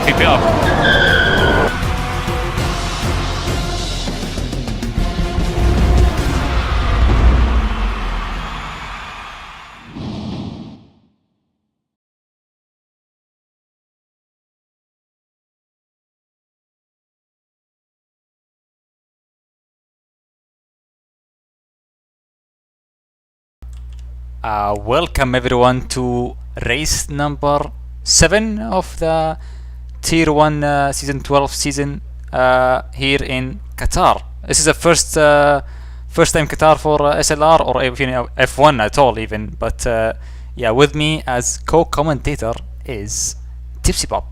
Keep it up. Welcome everyone to race number 7 of the Tier 1 Season 12 season here in Qatar. This is the first time Qatar for SLR or even F1 at all even. But yeah, with me as co-commentator is Tipsy Bob.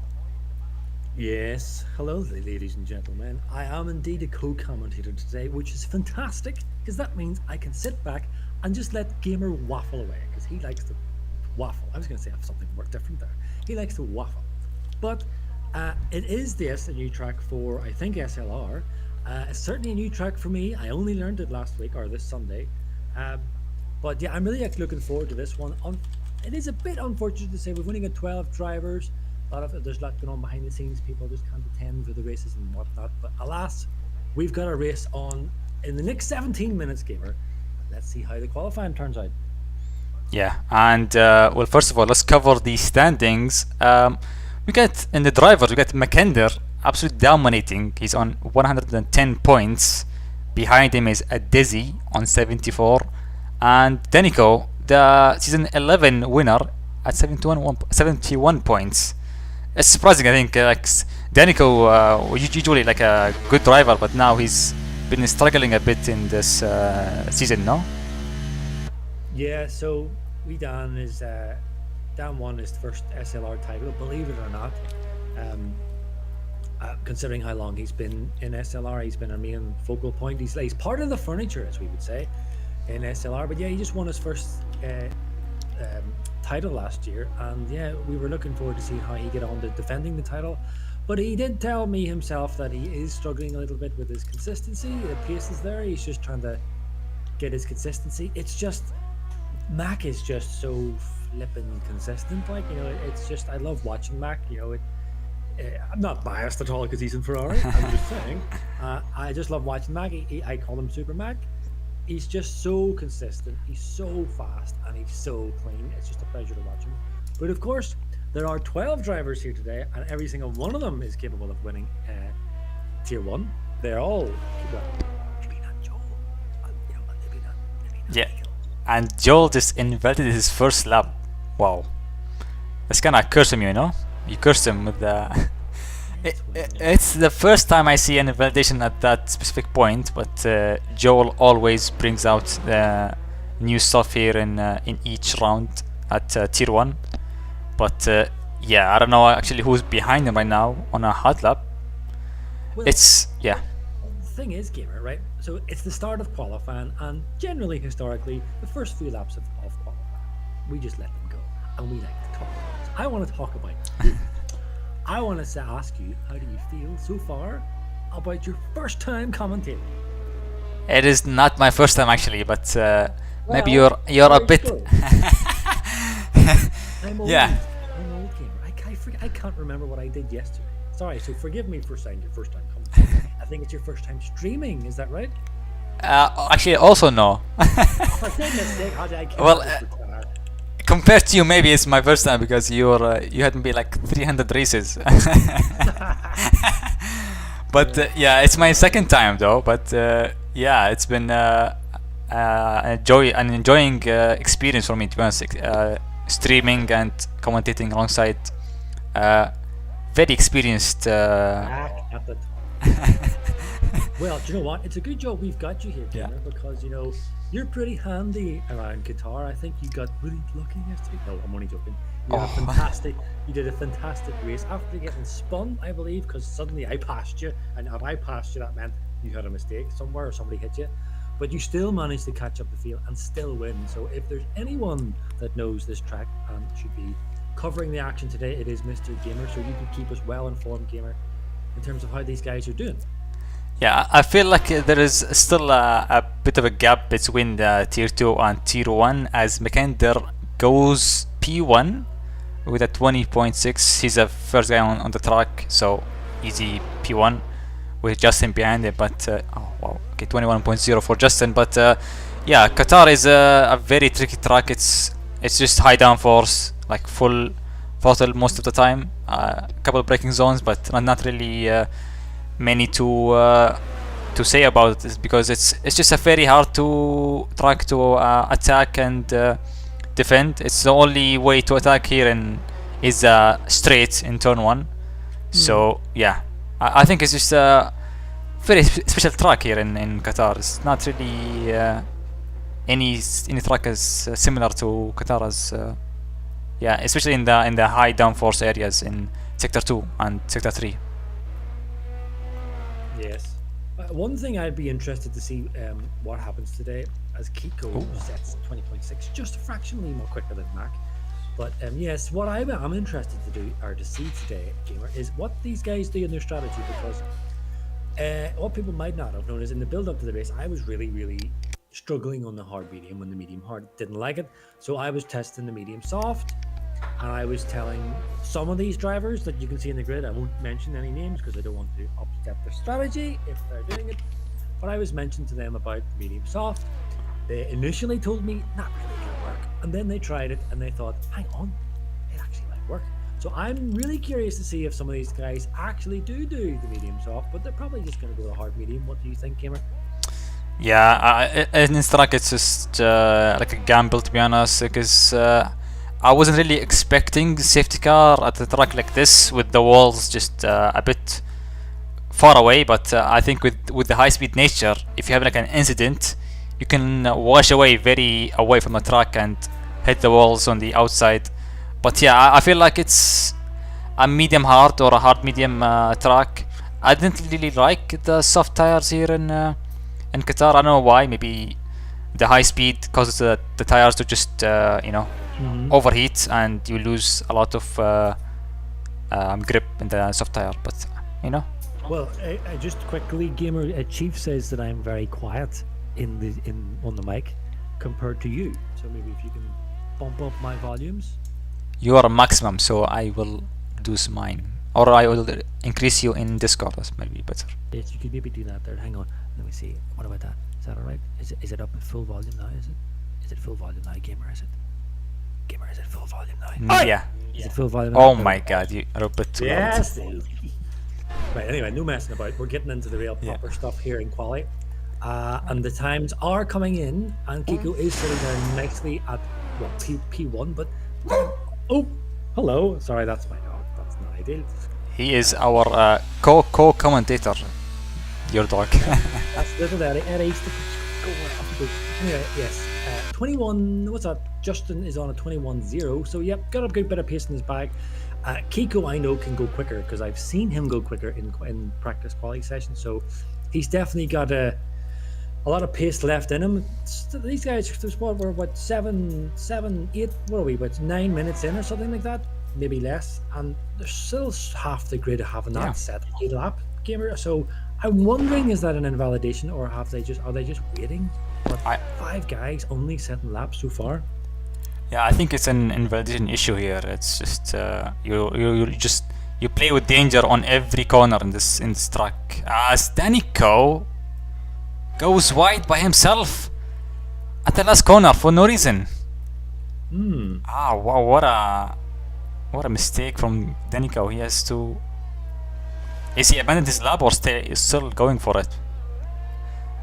Yes, hello ladies and gentlemen. I am indeed a co-commentator today, which is fantastic because that means I can sit back and just let Gamer waffle away because he likes to waffle. I was going to say I have something more different there. He likes to waffle. But it is this a new track for, I think, SLR. It's certainly a new track for me. I only learned it last week or this Sunday. But yeah, I'm really looking forward to this one. It is a bit unfortunate to say we've only got 12 drivers. There's a lot going on behind the scenes. People just can't attend for the races and whatnot. But alas, we've got a race on in the next 17 minutes, Gamer. Let's see how the qualifying turns out. Yeah, and well, first of all, let's cover the standings. We got in the drivers, we got Mackinder absolutely dominating. He's on 110 points. Behind him is Adesi on 74, and Denico, the season 11 winner, at 71 points. It's surprising, I think. Like Denico, usually like a good driver, but now he's been struggling a bit in this season, no? Yeah, so Dan won his first SLR title, believe it or not. Considering how long he's been in SLR, he's been our main focal point. He's part of the furniture, as we would say, in SLR. But yeah, he just won his first title last year, and yeah, we were looking forward to seeing how he get on to defending the title. But he did tell me himself that he is struggling a little bit with his consistency. The pace is there. He's just trying to get his consistency. It's just Mac is just so flippin' consistent. Like, you know, it's just, I love watching Mac. You know, I'm not biased at all because he's in Ferrari. I'm just saying. I just love watching Mac. I call him Super Mac. He's just so consistent. He's so fast and he's so clean. It's just a pleasure to watch him. But of course, there are 12 drivers here today, and every single one of them is capable of winning Tier 1. They're all, well, maybe not Joe. Yeah, and Joel just invalided his first lap. Wow, that's kind of curse him, you know. You curse him with the. It's the first time I see an invalidation at that specific point, but Joel always brings out the new stuff here in each round at tier 1. But yeah, I don't know actually who's behind him right now on a hot lap. Well, It's yeah. the thing is, gamer, right? So it's the start of qualifying, and generally, historically, the first few laps of qualifying, we just let them go, and we like to talk about it. I want to talk about you. I want to ask you, how do you feel so far about your first time commentating? It is not my first time actually, but maybe Well, you're a very bit. true. I'm old. Yeah. I'm an old gamer. I can't remember what I did yesterday. Sorry, so forgive me for saying your first time commentating. I think it's your first time streaming. Is that right? Actually, also no. For goodness sake, I can't Well, retire. Compared to you, maybe it's my first time because you had me like 300 races. But yeah, it's my second time though. But yeah, it's been an enjoying experience for me, to be honest. Streaming and commentating alongside very experienced. Back at the top. Well, do you know what? It's a good job we've got you here, Yeah. gamer, because you know you're pretty handy around Qatar. I think you got really lucky yesterday. No, I'm only joking. You had a Oh. fantastic. You did a fantastic race after getting spun, I believe, because suddenly I passed you, and if I passed you, that meant you had a mistake somewhere or somebody hit you. But you still managed to catch up the field and still win. So if there's anyone that knows this track and should be covering the action today, it is Mr. Gamer. So you can keep us well informed, Gamer, in terms of how these guys are doing. Yeah, I feel like there is still a bit of a gap between the tier 2 and tier 1 as Mekander goes P1 with a 20.6. He's the first guy on the track, so easy P1 with Justin behind it. But oh wow, okay, 21.0 for Justin. But yeah, Qatar is a very tricky track. It's just high downforce, like full throttle most of the time. A couple of braking zones, but not really many to say about it, because it's just a very hard to track to attack and defend. It's the only way to attack here is straight in turn 1. So yeah, I think it's just a very special track here in Qatar. It's not really any track is similar to Qatar as yeah, especially in the high downforce areas in sector 2 and sector 3. Yes. One thing I'd be interested to see what happens today, as Kiko sets 20.6, just a fractionally more quicker than Mac. But yes, what I'm interested to do, or to see today, Gamer, is what these guys do in their strategy, because what people might not have known is in the build up to the race, I was really struggling on the hard medium when the medium hard didn't like it. So I was testing the medium soft, and I was telling some of these drivers that you can see in the grid, I won't mention any names because I don't want to upset their strategy if they're doing it, but I was mentioning to them about medium soft. They initially told me not really gonna work, and then they tried it and they thought, hang on, it actually might work. So I'm really curious to see if some of these guys actually do the medium soft, but they're probably just going to go to hard medium. What do you think, Gamer? Yeah, in this track it's just like a gamble, to be honest, because I wasn't really expecting safety car at a track like this with the walls just a bit far away. But I think with the high-speed nature, if you have like an incident, you can wash away very away from the track and hit the walls on the outside. But yeah, I feel like it's a medium hard or a hard medium track. I didn't really like the soft tires here in Qatar. I don't know why. Maybe the high speed causes the tires to just overheat, and you lose a lot of grip in the soft tire. But Well, I just quickly, Gamer, Chief says that I'm very quiet on the mic compared to you. So maybe if you can bump up my volumes. You are a maximum, so I will reduce mine, or I will increase you in Discord. That's maybe better. Yes, you could maybe do that there. Hang on, let me see. What about that? Is that all right? Is it up at full volume now? Is it full volume now, Gamer? Is it full volume now? Yeah. Is it full volume now? Oh my God, you are a bit too loud. Yes. Right. Anyway, no messing about. We're getting into the real proper stuff here in quali. And the times are coming in, and Kiko is sitting there nicely at well P1. But oh, hello. Sorry, that's my dog. That's not ideal. He is our co-commentator. Your dog. That's little Eddie. Eddie's anyway, yes. 21. What's that? Justin is on a 21-0. So yep, got a good bit of pace in his bag. Kiko, I know, can go quicker because I've seen him go quicker in practice quality sessions. So he's definitely got a lot of pace left in him. These guys, we're what 7, 8. What are we? About 9 minutes in or something like that, maybe less. And there's still half the grid of having that set 8 lap gamer. So I'm wondering, is that an invalidation, or are they just waiting? For 5 guys only setting laps so far. Yeah, I think it's an invalidation issue here. It's just you play with danger on every corner in this track. As Danico goes wide by himself at the last corner for no reason. Wow, what a mistake from Danico. He has to. Is he abandoned his lap or is still going for it?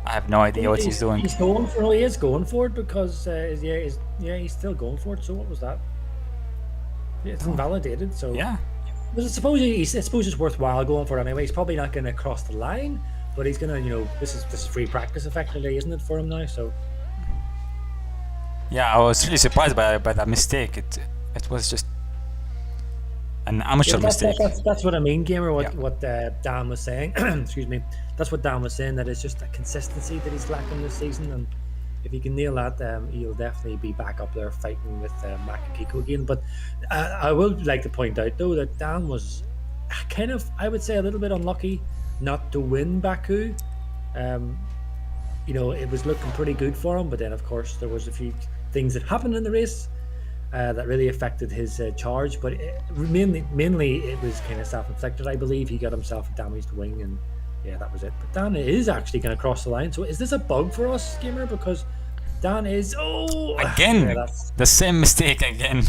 I have no idea what he's doing. He's going for it. He is going for it because he's still going for it. So what was that? It's invalidated. So yeah. But I suppose it's worthwhile going for it anyway. He's probably not going to cross the line, but he's going to, this is free practice effectively, isn't it, for him now? So yeah, I was really surprised by that mistake. It was just an amateur mistake. That's what I mean, gamer. What Dan was saying. Excuse me. That's what Dan was saying. That it's just a consistency that he's lacking this season, and if he can nail that, he'll definitely be back up there fighting with Mac and Kiko again. But I would like to point out though that Dan was kind of, I would say, a little bit unlucky not to win Baku. It was looking pretty good for him, but then of course there was a few things that happened in the race that really affected his charge. But mainly it was kind of self-inflicted. I believe he got himself a damaged wing, and yeah, that was it. But Dan is actually going to cross the line. So is this a bug for us, gamer? Because Dan is again the same mistake again.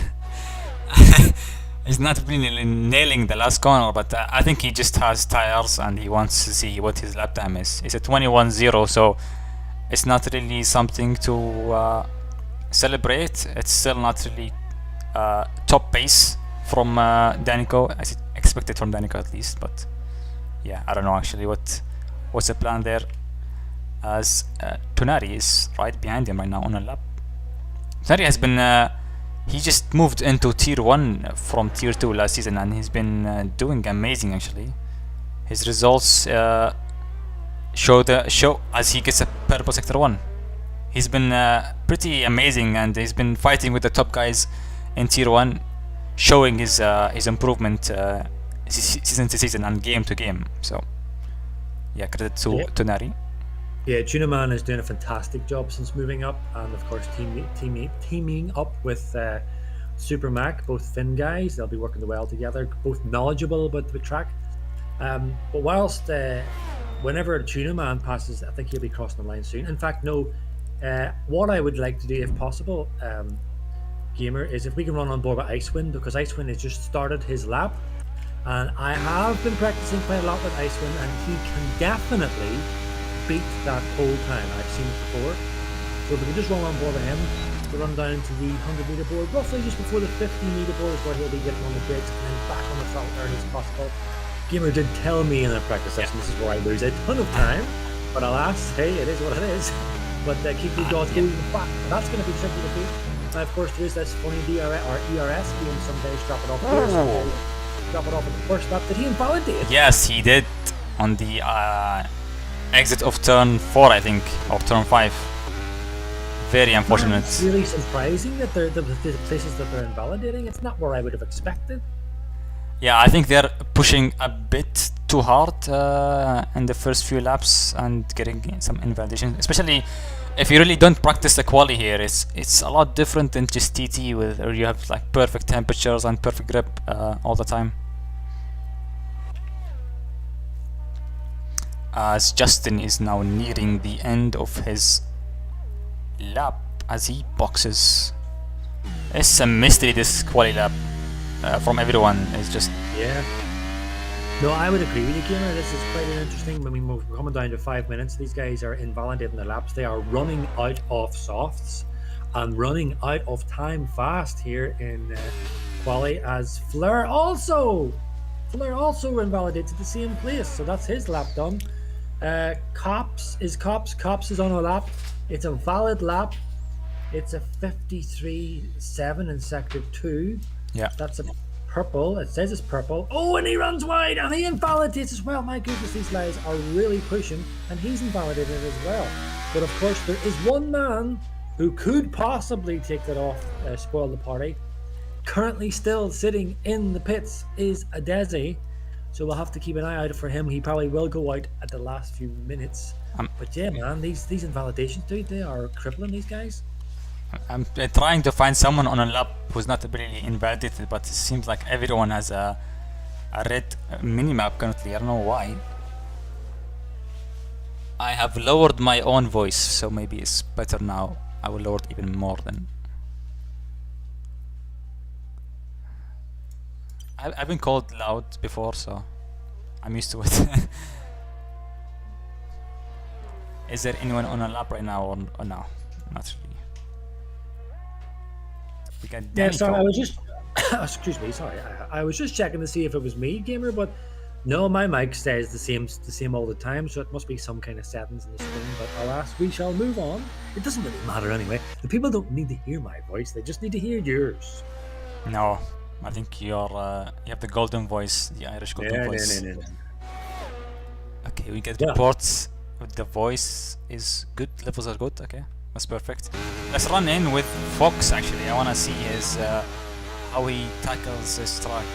He's not really nailing the last corner, but I think he just has tires and he wants to see what his lap time is. It's a 21-0, so it's not really something to celebrate. It's still not really top pace from Danico, as expected from Danico at least. But yeah, I don't know actually what's the plan there, as Tonari is right behind him right now on a lap. Tonari has been he just moved into tier 1 from tier 2 last season, and he's been doing amazing actually. His results show as he gets a purple sector 1. He's been pretty amazing, and he's been fighting with the top guys in tier 1, showing his improvement season to season and game to game. So yeah, credit to Tonari. Yeah, Tuna Man is doing a fantastic job since moving up, and of course teaming up with Super Mac, both Finn guys. They'll be working well together, both knowledgeable about the track. But whilst whenever Tuna Man passes, I think he'll be crossing the line soon. In fact, no. What I would like to do, if possible, gamer, is if we can run on board with Icewind, because Icewind has just started his lap, and I have been practicing quite a lot with Icewind, and he can definitely beat that whole time. I've seen it before. So if we can just run on board with him, to run down to the 100-meter board, roughly just before the 50-meter board is where he'll be getting on the grids, and then back on the throttle early as possible. Gamer did tell me in a practice session this is where I lose a ton of time, but alas, hey, it is what it is. But Kiko does go even back. That's going to be tricky to beat. And of course, there is this funny ERS game. Some days drop it off here, some days drop it off at the first lap. Did he invalidate? Yes, he did on the exit of turn 4, I think, or turn 5. Very unfortunate. It's really surprising that the places that they're invalidating, it's not where I would have expected. Yeah, I think they're pushing a bit too hard in the first few laps and getting some invalidation, especially if you really don't practice the quali here. It's a lot different than just TT, where you have like perfect temperatures and perfect grip all the time. As Justin is now nearing the end of his lap as he boxes. It's a mystery, this quali lap from everyone. It's just No, I would agree with you, Gamer. This is quite interesting. I mean, we're coming down to 5 minutes. These guys are invalidating their laps. They are running out of softs and running out of time fast here in quali, as Fleur also invalidated to the same place. So that's his lap done. Cops is on a lap. It's a valid lap. It's a 53.7 in sector 2. Yeah. That's a purple. It says it's purple. Oh, and he runs wide and he invalidates as well. My goodness, these guys are really pushing, and he's invalidated as well. But of course, there is one man who could possibly take that off, spoil the party. Currently still sitting in the pits is Adesi. So we'll have to keep an eye out for him. He probably will go out at the last few minutes. But yeah, man, these invalidations, dude, they are crippling these guys. I'm trying to find someone on a lap who's not really invalidated, but it seems like everyone has a red minimap currently. I don't know why. I have lowered my own voice, so maybe it's better now. I will lower it even more then. I've been called loud before, so I'm used to it. Is there anyone on a lap right now or no? Not really. We got yeah, sorry, I was just excuse me, sorry. I was just checking to see if it was me, Gamer, but no, my mic says the same all the time, so it must be some kind of settings in the screen. But alas, we shall move on. It doesn't really matter anyway. The people don't need to hear my voice; they just need to hear yours. No, I think you have the golden voice, the Irish golden voice. No. Okay, we get reports. The voice is good. Levels are good. Okay, that's perfect. Let's run in with Fox. Actually, I want to see his how he tackles this track.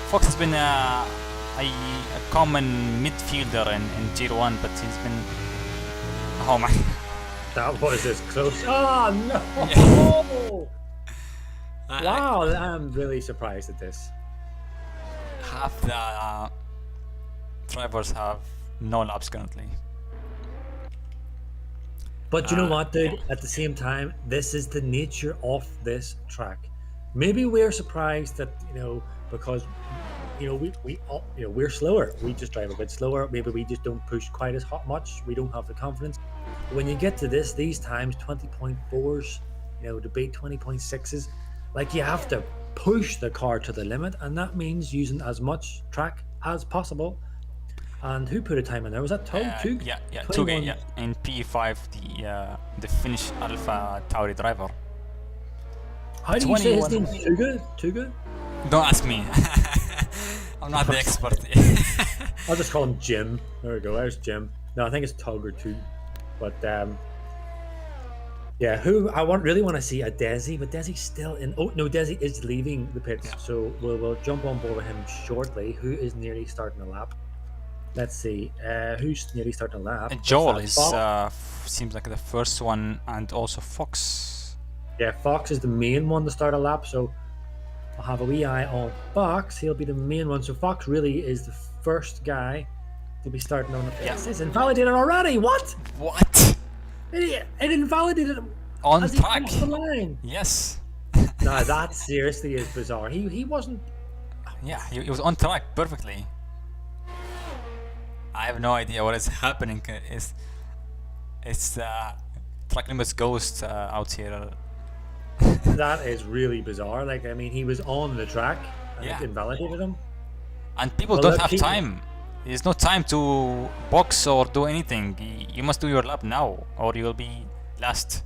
Fox has been a common midfielder in Tier 1, but he's been... Oh my... That was as close. Oh no! Yeah. Wow, I'm really surprised at this. Half the drivers have no laps currently. But you know what, dude? At the same time, this is the nature of this track. Maybe we're surprised that, because we're slower. We just drive a bit slower. Maybe we just don't push quite as much. We don't have the confidence. But when you get to these times, 20.4s, to beat 20.6s, like you have to push the car to the limit, and that means using as much track as possible. And who put a time in there? Was that Tug? Yeah, Tugay, yeah. In P5, the Finnish Alpha Tauri driver. How do you say his name? Tuga? Don't ask me. I'm not the expert. I'll just call him Jim. There we go. There's Jim. No, I think it's Tug or Two. But yeah, who I really want to see a Desi, but Desi's still in. Oh no, Desi is leaving the pits, so we'll jump on board with him shortly. Who is nearly starting a lap? Let's see. Who's nearly starting a lap? Joel is seems like the first one, and also Fox. Yeah, Fox is the main one to start a lap, so I'll have a wee eye on Fox. He'll be the main one. So Fox really is the first guy to be starting on the pits. Yeah. It's invalidated already. What? It invalidated him on as track. He crossed the line. Yes. No, that seriously is bizarre. He wasn't. Yeah, he was on track perfectly. I have no idea what is happening. It's track limits ghost out here. That is really bizarre. Like, I mean, he was on the track and it invalidated him. And people don't have time. There's no time to box or do anything. You must do your lap now, or you will be last.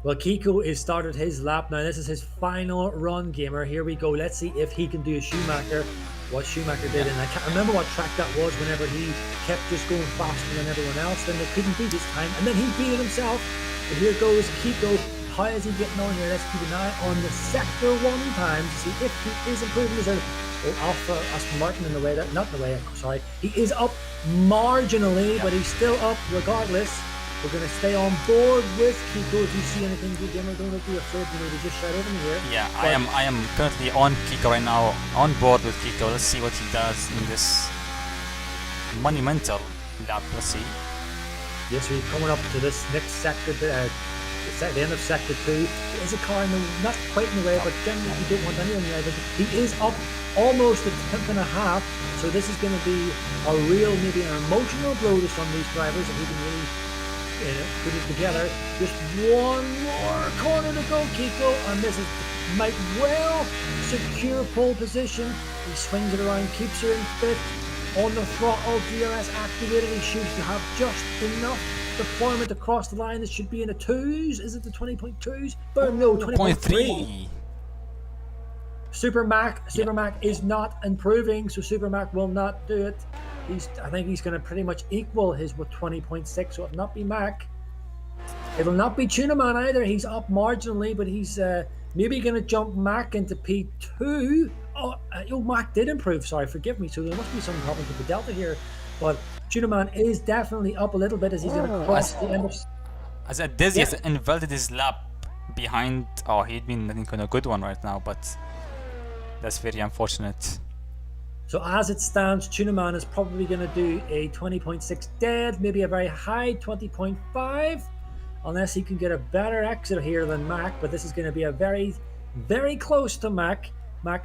Well, Kiko has started his lap now. This is his final run, Gamer. Here we go. Let's see if he can do a Schumacher. What Schumacher did, and I can't remember what track that was. Whenever he kept just going faster than everyone else, then they couldn't beat his time, and then he beat it himself. But here goes Kiko. How is he getting on here? Let's keep an eye on the sector 1 time to see if he is improving his out. Oh, Aston Martin in the way. Sorry. He is up marginally, but he's still up regardless. We're going to stay on board with Kiko. If you see anything good, Gamer, don't be afraid to just shout over me here. Yeah, I am currently on Kiko right now, on board with Kiko. Let's see what he does in this monumental lap. Let's see. Yes, we're coming up to this next sector, the end of sector 2. There is a car in the, not quite in the way, but generally you don't want anyone in the way. But he is up almost a tenth and a half. So this is going to be a real, maybe an emotional blow to some of these drivers if he can really put it together. Just one more corner to go, Kiko, and this is might well secure pole position. He swings it around, keeps her in fifth. On the throttle, DRS activated. He should have just enough deployment across the line. This should be in the 2s. Is it the 20.2s? Boom, no, 20.3. Super Mac is not improving, so Super Mac will not do it. I think he's going to pretty much equal his with 20.6, so it'll not be Mac. It'll not be Tuna Man either. He's up marginally, but he's maybe going to jump Mac into P2. Oh, Mac did improve. Sorry, forgive me. So there must be some problem with the Delta here. But Tuna Man is definitely up a little bit as he's going to cross the end of... As Desi has inverted his lap behind... Oh, he'd been, I think, on a good one right now, but that's very unfortunate. So as it stands, Tuna Man is probably going to do a 20.6 dead, maybe a very high 20.5, unless he can get a better exit here than Mac. But this is going to be a very, very close to Mac's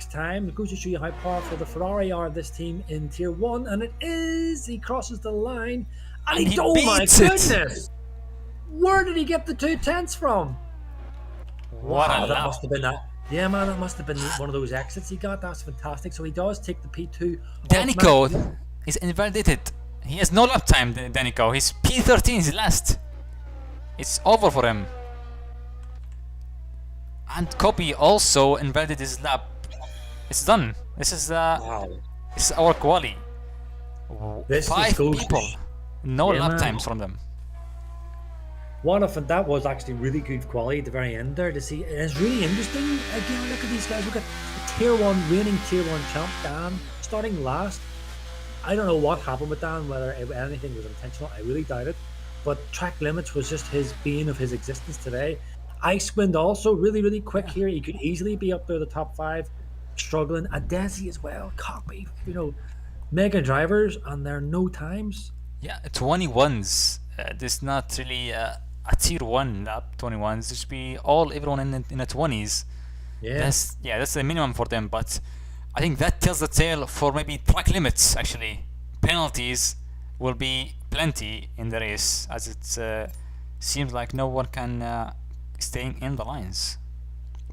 time. It goes to show you how powerful the Ferrari are, this team in Tier 1, and it is. He crosses the line, and he oh my goodness! Where did he get the 2/10 from? Wow, that must have been that. Yeah, man, that must have been one of those exits he got. That's fantastic. So he does take the P2. Danico is invalidated. He has no lap time, Danico. His P13 is last. It's over for him. And Copy also invalidated his lap. It's done. This is this is our quali. This 5 people. No lap times from them. That was actually really good quality at the very end there to see. It's really interesting. Again, look at these guys. Look at the reigning Tier 1 champ, Dan, starting last. I don't know what happened with Dan, whether anything was intentional. I really doubt it. But track limits was just his bane of his existence today. Icewind also really, really quick here. He could easily be up there, the top 5, struggling. Adesi as well. Copy, mega drivers, and there are no times. Yeah, 21s. This is not really a Tier 1 lap. 21s. There should be everyone in the 20s. Yeah. That's the minimum for them. But I think that tells the tale for maybe track limits. Actually, penalties will be plenty in the race, as it seems like no one can stay in the lines.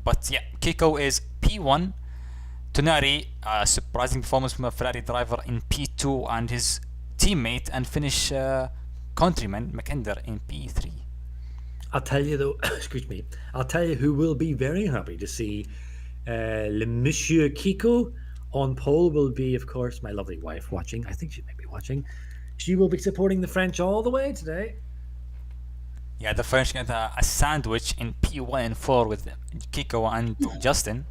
But yeah, Kiko is P1. Tonari, surprising performance from a Ferrari driver in P2, and his teammate and Finnish countryman Mackinder in P3. I'll tell you though, excuse me, I'll tell you who will be very happy to see Le Monsieur Kiko on pole will be, of course, my lovely wife watching. I think she may be watching. She will be supporting the French all the way today. Yeah, the French get a sandwich in P1 and 4 with Kiko and Justin.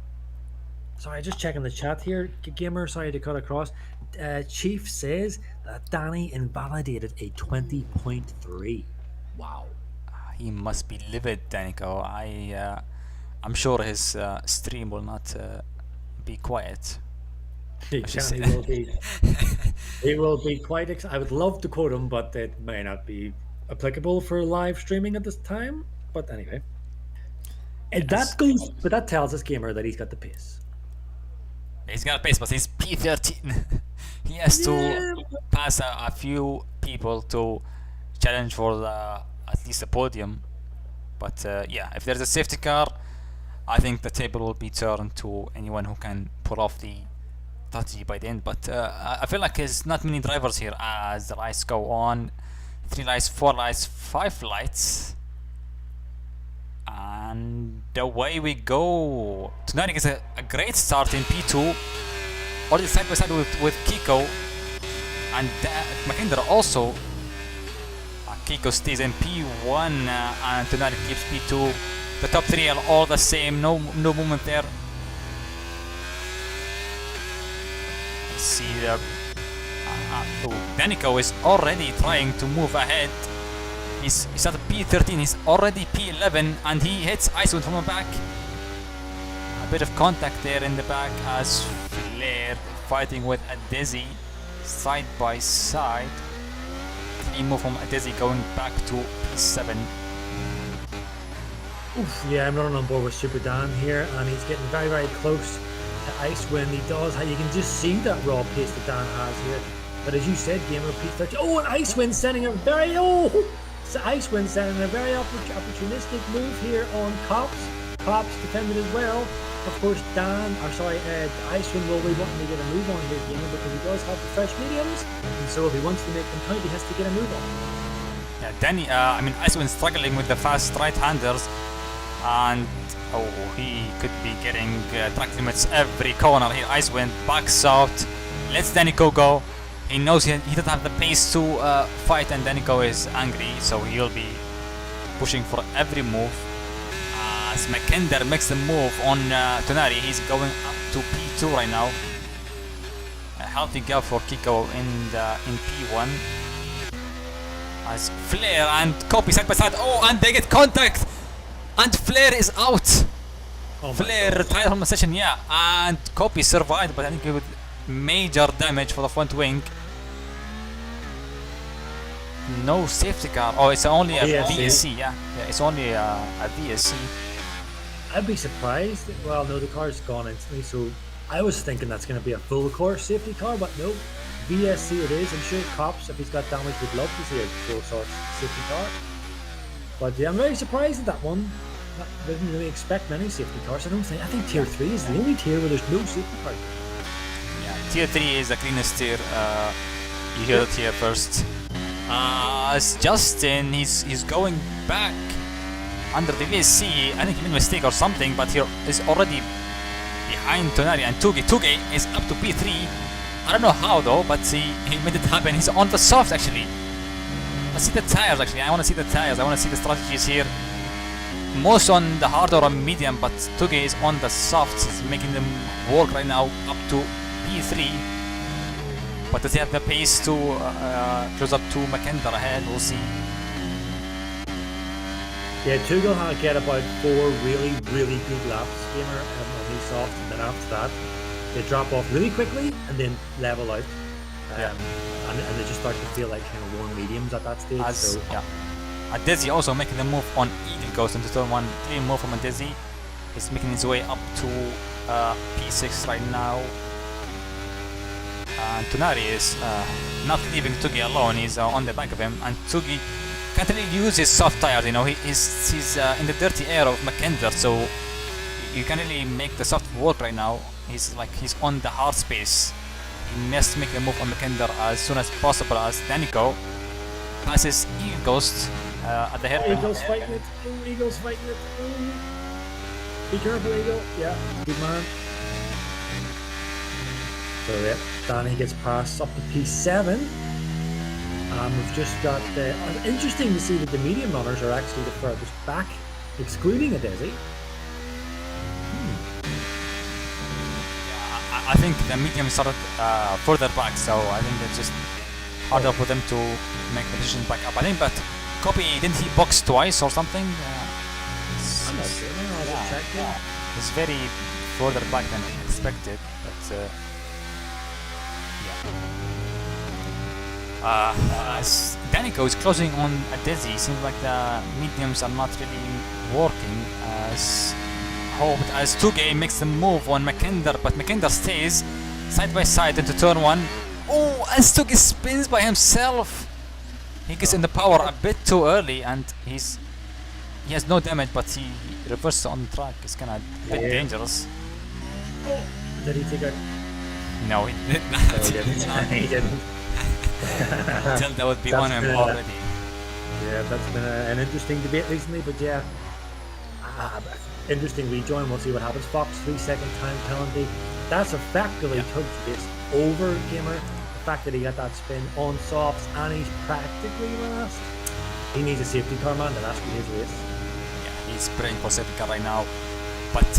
Sorry, just checking the chat here. Gamer, sorry to cut across. Chief says that Danny invalidated a 20.3. Wow. He must be livid, Danico. I'm sure his stream will not be quiet. He will be quite. I would love to quote him, but it may not be applicable for live streaming at this time. But anyway, that tells us, Gamer, that he's got the pace. He's got a pace, but he's P13. He has to pass a few people to challenge for at least a podium. But yeah, if there's a safety car, I think the table will be turned to anyone who can pull off the strategy by the end. But I feel like there's not many drivers here as the lights go on. 3 lights, 4 lights, 5 lights. And away we go. Tonight is a great start in P2. Already side by side with Kiko. And Mackinder also. Kiko stays in P1 and tonight keeps P2. The top 3 are all the same. No movement there. Let's see. Danico is already trying to move ahead. He's at P13, he's already P11, and he hits Icewind from the back. A bit of contact there in the back as Flair fighting with Adesi side by side. Clean move from Adesi going back to P7. Oof, yeah, I'm running on board with Super Dan here, and he's getting very, very close to Icewind. He does. You can just see that raw pace that Dan has here. But as you said, Gamer P30. Oh, and Icewind sending a very Icewind sending a very opportunistic move here on Cops. Cops defended as well. Of course, Icewind will be wanting to get a move on here, Gamer, because he does have the fresh mediums, and so if he wants to make them count, he has to get a move on. Yeah, Icewind struggling with the fast right-handers, and he could be getting track limits every corner here. Icewind backs out, lets Danico go. He knows he doesn't have the pace to fight, and Danico is angry, so he'll be pushing for every move. As Mackinder makes the move on Tonari, he's going up to P2 right now. A healthy gap for Kiko in P1. As Flair and Copy side by side. Oh, and they get contact! And Flair is out! Flair retired from the session, yeah. And Copy survived, but I think with major damage for the front wing. No safety car. Oh, it's only a VSC, yeah. It's only a VSC. I'd be surprised. Well, no, the car's gone instantly, so I was thinking that's going to be a full course safety car, but no. VSC it is. I'm sure Cops, if he's got damage, would love to see a full source safety car. But yeah, I'm very surprised at that one. I didn't really expect many safety cars. I think Tier 3 is the only tier where there's no safety car. Yeah, Tier 3 is the cleanest tier. You hear it here first. As Justin, he's going back under the VSC. I think he made a mistake or something, but he is already behind Tonari and Tugi. Tugi is up to P3. I don't know how though, but he made it happen. He's on the soft actually. Let's see the tires actually. I want to see the tires. I want to see the strategies here. Most on the hard or medium, but Tugi is on the soft. He's making them work right now up to P3. But does he have the pace to close up to Mackinder ahead? We'll see. Yeah, Tugi will get about 4 really, really good laps, Gamer, on these soft, and then after that, they drop off really quickly and then level out. And they just start to feel like kind of warm mediums at that stage. Desi also making the move on Eagle Ghost into turn 1. Clean move from Desi. He's making his way up to P6 right now. And Tonari is not leaving Tugi alone. He's on the back of him, and Tugi can't really use his soft tires. You know, he's in the dirty air of Mackinder, so you can't really make the soft work right now. He's on the hard space. He must make the move on Mackinder as soon as possible. As Danico passes Eagle Ghost at the hairpin. Eagle's fighting it. Eagle's fighting it. Be careful, Eagle. Yeah, good man. So yeah, Danny gets passed up to P7. We've just got interesting to see that the medium runners are actually the furthest back, excluding a Desi. I think the medium started further back, so I think it's just harder for them to make the decision back up. I think, but Copy, didn't he box twice or something? I'm not sure. I'll check it. It's very further back than expected, but as Danico is closing on a Desi, seems like the mediums are not really working as hoped, as Tugi makes the move on Mackinder, but Mackinder stays side by side into turn 1. Oh, as Tugi spins by himself. He gets in the power a bit too early, and he has no damage, but he reverses on the track. It's kind of a bit dangerous. Oh, did he take a... No, he did not. No, he didn't. He didn't. Until that would be on him already. Yeah, that's been an interesting debate recently, but yeah. Interesting rejoin, we'll see what happens. Fox, 3-second time penalty. That's effectively took this over, Gamer. The fact that he got that spin on softs and he's practically last. He needs a safety car, man, to last his race. Yeah, he's praying for safety car right now. But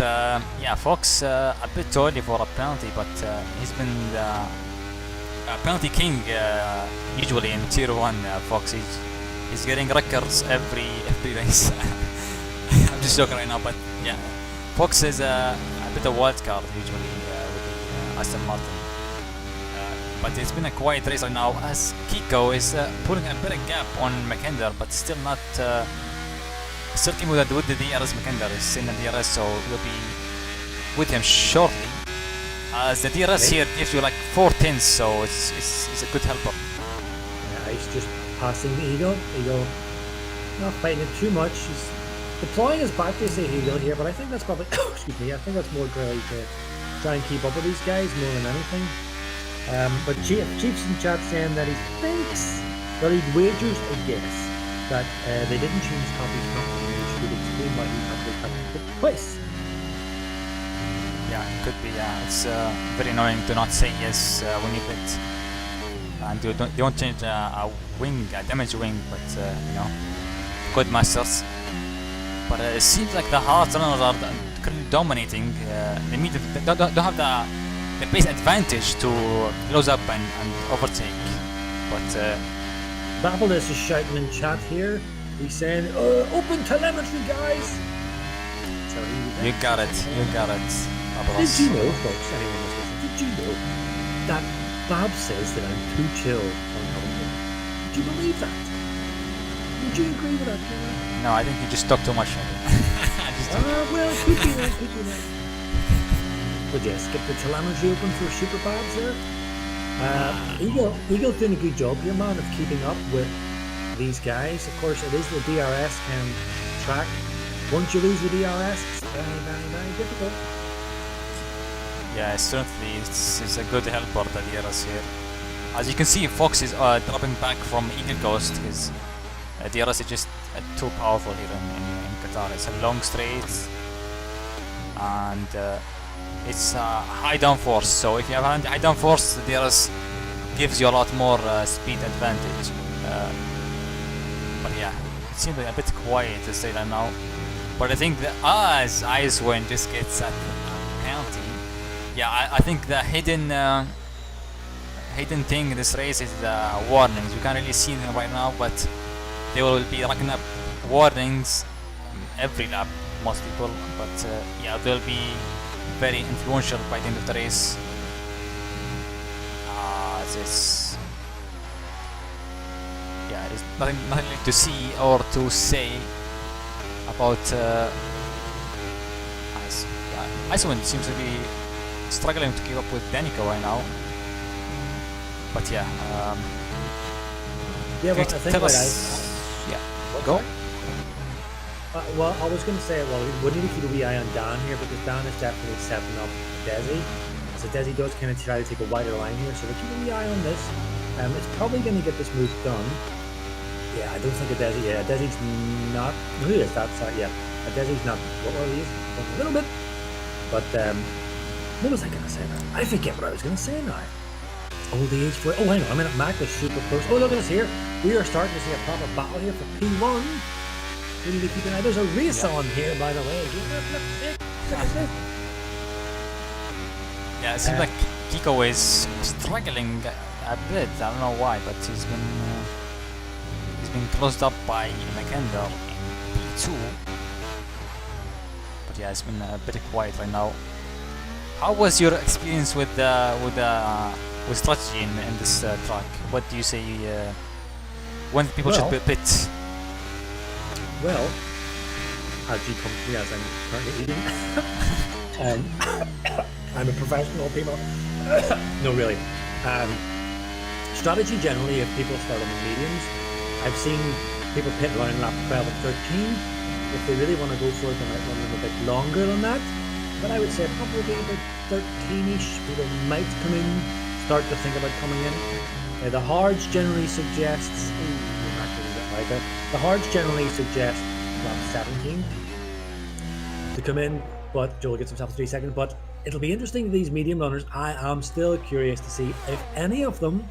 yeah, Fox a bit early for a penalty, but he's been the penalty king usually in Tier 1. Fox, he's getting records every race. I'm just joking right now, but yeah, Fox is a bit of wild card usually with the Aston Martin. But it's been a quiet race right now as Kiko is pulling a bit of gap on Mackinder, but still not certainly with the DRS Makander is in the DRS, so we'll be with him shortly. As the DRS here gives you like 4 tenths, so it's a good helper. Yeah, he's just passing the Eagle. Eagle not fighting it too much. He's deploying his back to say Eagle here, but I think that's probably excuse me. I think that's more really to try and keep up with these guys more than anything. But Chief's in chat saying that he thinks, well, he wagers a guess that they didn't change copies from which would explain why he had to pick twice. Yeah, it could be. It's very annoying to not say yes when you pit, and you don't change a wing, a damage wing, but you know, good masters. But it seems like the hard runners are currently dominating. They don't have the base advantage to close up and overtake. But Babylus is shouting in chat here. He's saying, "Open telemetry, guys!" So you got it. You got it. Did you know, folks? Anyone listening? Did you know that Bab says that I'm too chill on commentary? Do you believe that? Would you agree with that? No, I think you just talk too much. Well, could be that. Could be that. But yes, get the telemetry open for Super Babs there. Eagle's doing a good job here, man, of keeping up with these guys. Of course, it is the DRS track. Once you lose the DRS, it's very, very, very difficult. Yeah, certainly it's a good helper, the DRS here. As you can see, Fox is dropping back from Eagle Coast. His DRS is just too powerful here in Qatar. It's a long straight, and it's high downforce. So if you have high downforce, the DRS gives you a lot more speed advantage. But yeah, it seems like a bit quiet to say that now. But I think the Ice Wind just gets that penalty. Yeah, I think the hidden thing in this race is the warnings. We can't really see them right now, but they will be racking up warnings every lap, most people. But yeah, they'll be very influential by the end of the race. Yeah, there's nothing to see or to say about Ice. Icewind seems to be struggling to keep up with Danica right now. But yeah, yeah. Well, I think tell about us. Yeah, what, go. Well, I was going to say, well, we need to keep a wee eye on Dan here because Dan is definitely setting up Desi. So Desi does kind of try to take a wider line here, so we'll keep a wee eye on this. It's probably going to get this move done. Yeah, I don't think a Desi. Yeah, Desi's not. Who is that? Sorry, yeah, a Desi's not. What were these? A little bit, but what was I going to say now? I forget what I was going to say now. Oh, the age for. Oh, hang on a minute. Mac is super close. Oh, look at us here. We are starting to see a proper battle here for P1. We need to keep an eye. There's a race on here, by the way. Yeah, it seems like Kiko is struggling a bit. I don't know why, but he's been closed up by Makander in P2. But yeah, it's been a bit quiet right now. How was your experience with strategy in this track? What do you say? When people should pit? Well, as you come to me as I'm currently eating, I'm a professional, people. No, really. Strategy generally, if people start on the mediums, I've seen people pit around lap 12 and 13. If they really want to go for it, they might run them a bit longer than that. But I would say probably about 13-ish, people might come in, start to think about coming in. The hards generally suggests, the hards generally suggest lap 17 to come in, but Joel gets himself 3 seconds. But it'll be interesting, these medium runners. I am still curious to see if any of them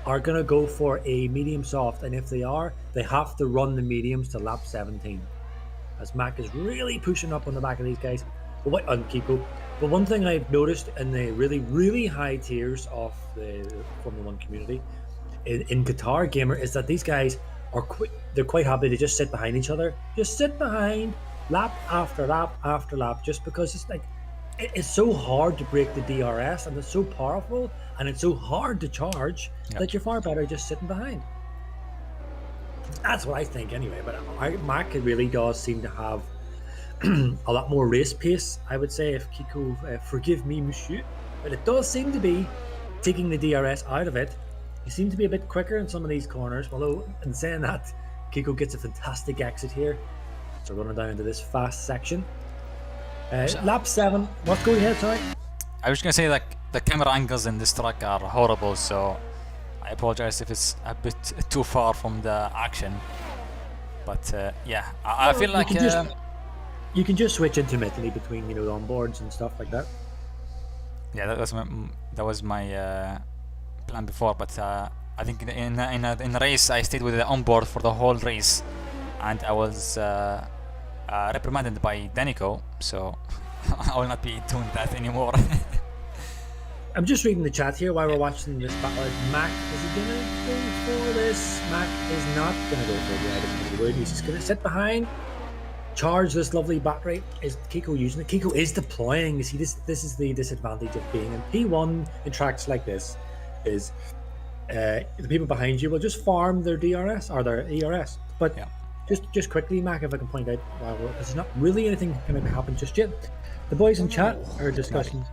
are going to go for a medium soft, and if they are, they have to run the mediums to lap 17, as Mac is really pushing up on the back of these guys. But on Kiko. But one thing I've noticed in the really, really high tiers of the Formula 1 community in Qatar Gamer is that these guys are they're quite happy to just sit behind each other, just sit behind lap after lap after lap, just because it's like it's so hard to break the DRS and it's so powerful and it's so hard to charge that you're far better just sitting behind. That's what I think anyway. But Mac really does seem to have a lot more race pace, I would say, if Kiko, forgive me, monsieur. But it does seem to be taking the DRS out of it. He seems to be a bit quicker in some of these corners. Although, in saying that, Kiko gets a fantastic exit here. So running down into this fast section. Lap 7. What's going ahead, sorry? I was gonna say, like, the camera angles in this track are horrible, so I apologize if it's a bit too far from the action. But yeah, I feel like you can just switch intermittently between, you know, the onboards and stuff like that. yeah, that was my plan before. But I think in a race I stayed with the onboard for the whole race, and I was reprimanded by Danico, so I will not be doing that anymore. I'm just reading the chat here while we're watching this battle. Mac, is he going to go for this? Mac is not going to go for it. I don't think he would. He's just going to sit behind, charge this lovely battery. Is Kiko using it? Kiko is deploying. You see, this is the disadvantage of being in P1 in tracks like this, is the people behind you will just farm their DRS or their ERS. But Yeah. just quickly, Mac, if I can point out, there's not really anything going to happen just yet. The boys in chat are discussing.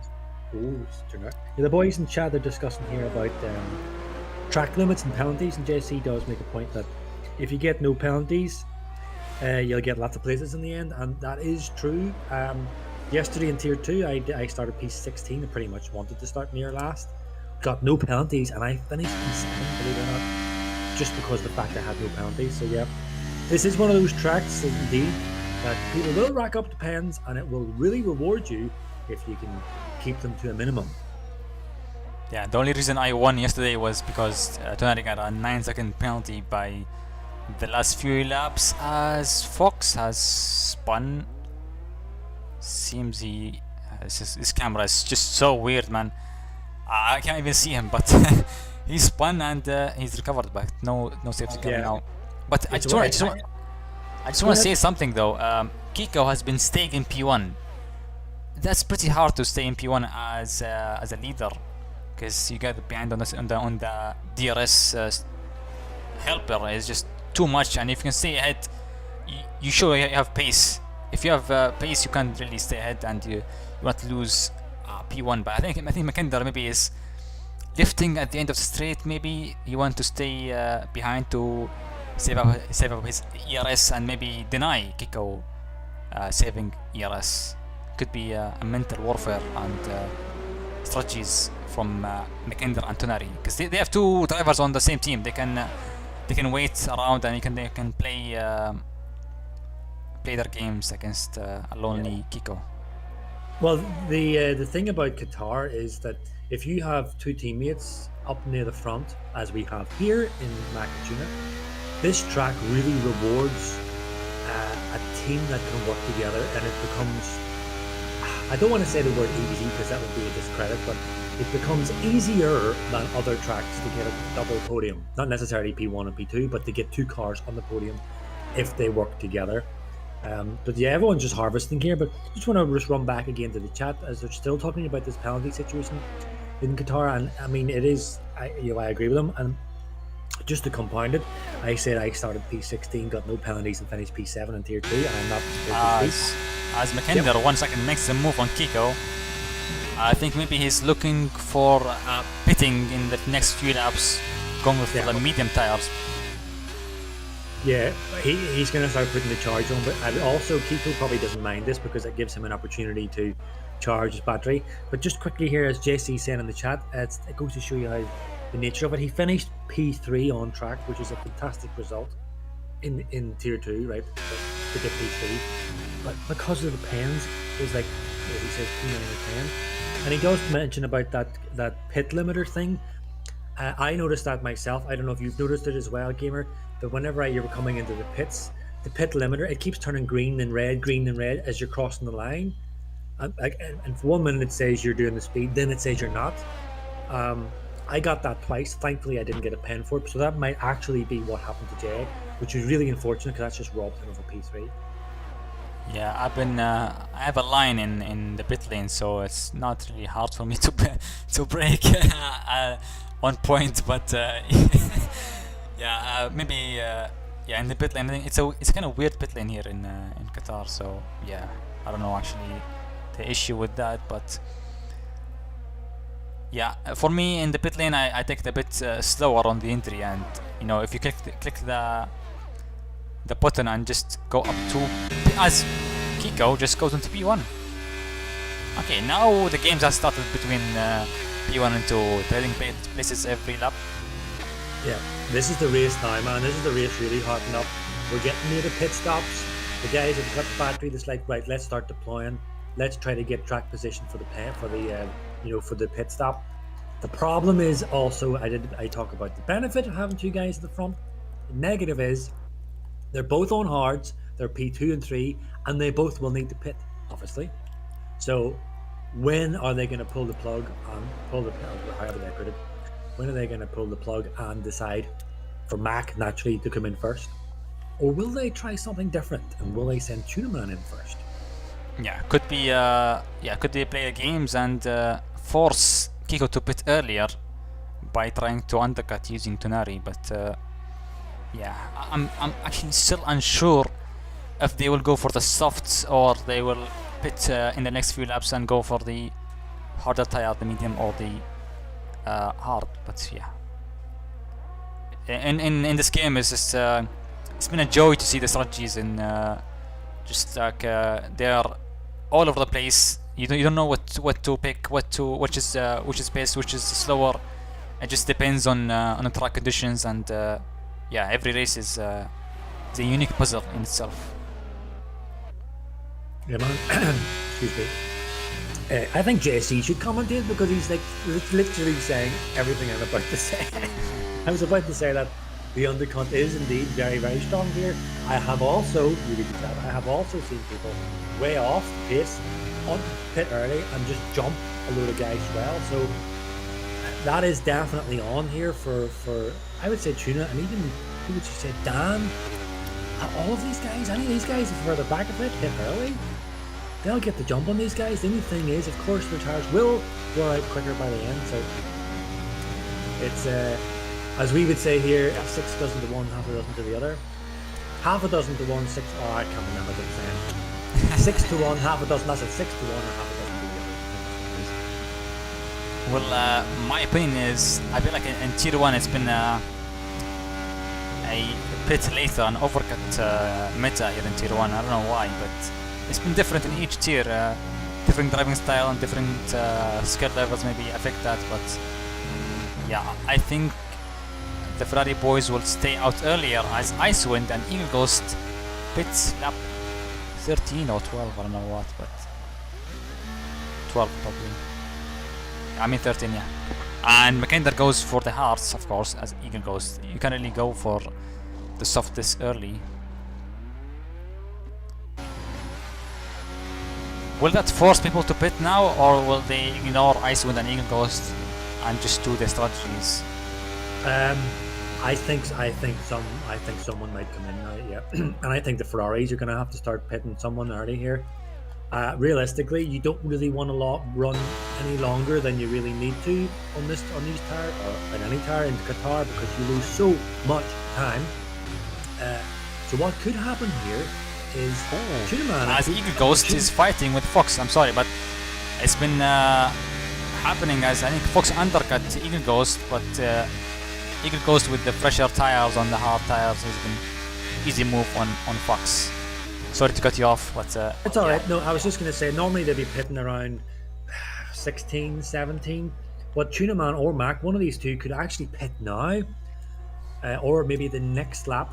The boys in chat are discussing here about track limits and penalties, and JC does make a point that if you get no penalties, you'll get lots of places in the end, and that is true. Yesterday in Tier 2, I started P16 and pretty much wanted to start near last. Got no penalties, and I finished P7, believe it or not, just because of the fact I had no penalties. So yeah, this is one of those tracks, indeed, that people will rack up the pens, and it will really reward you if you can keep them to a minimum. Yeah, the only reason I won yesterday was because Tonari got a 9-second penalty by the last few laps, as Fox has spun. Seems his camera is just so weird, man. I can't even see him, but he spun and he's recovered, but no safety car now. But I just want to say something though. Kiko has been staying in P1. That's pretty hard to stay in P1 as a leader, because you get behind on the DRS helper is just too much, and if you can stay ahead, you show you have pace. If you have pace, you can't really stay ahead, and you want to lose P1. But I think Mackinder maybe is lifting at the end of the straight. Maybe he want to stay behind to save up his ERS and maybe deny Kiko saving ERS. Could be a mental warfare and strategies from Mackinder and Tonari, because they have two drivers on the same team. They can wait around and they can play their games against a lonely Kiko. Well, the thing about Qatar is that if you have two teammates up near the front, as we have here in Macatuna, this track really rewards a team that can work together, and it becomes, I don't want to say the word easy because that would be a discredit, but it becomes easier than other tracks to get a double podium. Not necessarily P1 and P2, but to get two cars on the podium if they work together. But yeah, everyone's just harvesting here. But I just want to run back again to the chat as they're still talking about this penalty situation in Qatar. And I mean, it is, I agree with them. And just to compound it, I said I started P16, got no penalties, and finished P7 in Tier 2, and I'm not supposed to speak. As Mackinder 1 second makes the move on Kiko, I think maybe he's looking for pitting in the next few laps, going with the medium tires. Yeah, he's going to start putting the charge on, but also Kiko probably doesn't mind this because it gives him an opportunity to charge his battery. But just quickly here, as JC said in the chat, it goes to show you how the nature of it. He finished P3 on track, which is a fantastic result in Tier 2, right, to get P3. But because of the pens, it's like, he says, P9 or 10. And he does mention about that pit limiter thing. I noticed that myself. I don't know if you've noticed it as well, Gamer, but whenever you're coming into the pits, the pit limiter, it keeps turning green and red as you're crossing the line. And for 1 minute it says you're doing the speed, then it says you're not. I got that twice. Thankfully, I didn't get a pen for it, so that might actually be what happened to Jay, which is really unfortunate because that's just robbed him of a P3. Yeah, I have a line in the pit lane, so it's not really hard for me to break 1 point. But maybe Yeah, in the pit lane, I think it's kind of weird pit lane here in Qatar. So yeah, I don't know actually the issue with that, but yeah, for me in the pit lane, I take it a bit slower on the entry, and you know, if you click the button and just go up to as Kiko just goes into P1. Okay, now the games have started between P1 and 2, trading places every lap. Yeah, this is the race now, man. This is the race really hotting up. We're getting near the pit stops. The guys have got the battery that's like, right, let's start deploying. Let's try to get track position for the pit stop. The problem is also, I talk about the benefit of having two guys at the front. The negative is they're both on hards. They're P2 and 3, and they both will need to pit, obviously. So when are they going to pull the plug and pull the however they put it? When are they going to pull the plug and decide for Mac naturally to come in first, or will they try something different and will they send Tunaman in first? Yeah, could be. Could they play the games and force Kiko to pit earlier by trying to undercut using Tonari? But yeah, I'm actually still unsure if they will go for the softs or they will pit in the next few laps and go for the harder tire, the medium or the hard. But yeah, in this game it's just it's been a joy to see the strategies in just like they are all over the place. You don't know what to pick, which is best, which is slower. It just depends on the track conditions, and yeah, every race is a unique puzzle in itself. Yeah, man. Excuse me. I think JC should commentate because he's like literally saying everything I'm about to say. I was about to say that the undercut is indeed very, very strong here. I have also seen people way off the pace on pit early and just jump a load of guys as well. So that is definitely on here for I would say Tuna, and even who would you say, Dan? All of these guys, any of these guys, if further back a bit, hit early, they'll get the jump on these guys. The only thing is, of course, their tires will wear out quicker by the end. So it's as we would say here, 6 dozen to 1, half a dozen to the other. Half a dozen to 1, 6. Oh, I can't remember what I'm saying. 6 to 1, half a dozen. That's it. 6 to 1 or half a dozen to the other. Well, my opinion is, I feel like in Tier 1 it's been a bit later, an overcut meta here in Tier 1. I don't know why, but it's been different in each tier. Different driving style and different skill levels maybe affect that, but yeah, I think the Ferrari boys will stay out earlier as Icewind and Eagle Ghost pits lap 13 or 12, I don't know what, but 12 probably. I mean 13, yeah. And Makender goes for the hearts, of course, as Eagle Ghost. You can't really go for the soft this early. Will that force people to pit now, or will they ignore Icewind and Eagle Ghost and just do their strategies? I think someone might come in now, yeah. And I think the Ferraris are going to have to start pitting someone early here. Realistically, you don't really want to run any longer than you really need to on these tires, or on any tire in Qatar, because you lose so much time. So what could happen here is Tunaman, as Eagle Ghost is fighting with Fox. I'm sorry, but it's been happening as I think Fox undercut Eagle Ghost, but Eagle Ghost with the fresher tires on the hard tires has been easy move on Fox. Sorry to cut you off, but it's alright. No, I was just going to say, normally they'd be pitting around 16, 17, but Tunaman or Mac, one of these two could actually pit now, or maybe the next lap.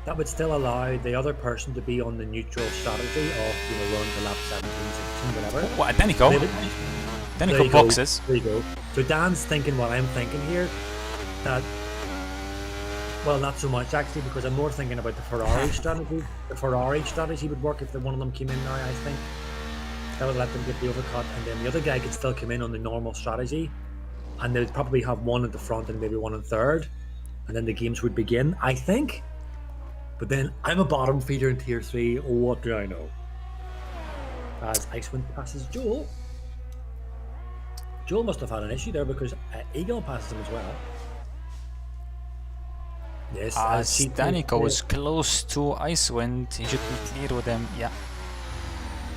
That would still allow the other person to be on the neutral strategy of, run to lap 17, 16, whatever. What, Denico boxes. There you go. So Dan's thinking what I'm thinking here, that, well, not so much actually, because I'm more thinking about the Ferrari strategy. The Ferrari strategy would work if one of them came in now, I think. That would let them get the overcut, and then the other guy could still come in on the normal strategy, and they'd probably have one at the front and maybe one in third, and then the games would begin, I think. But then I'm a bottom feeder in Tier 3, what do I know? As Icewind passes Joel. Joel must have had an issue there because Eagle passes him as well. Yes, As she Danico is close to Icewind, he should be clear with him. Yeah,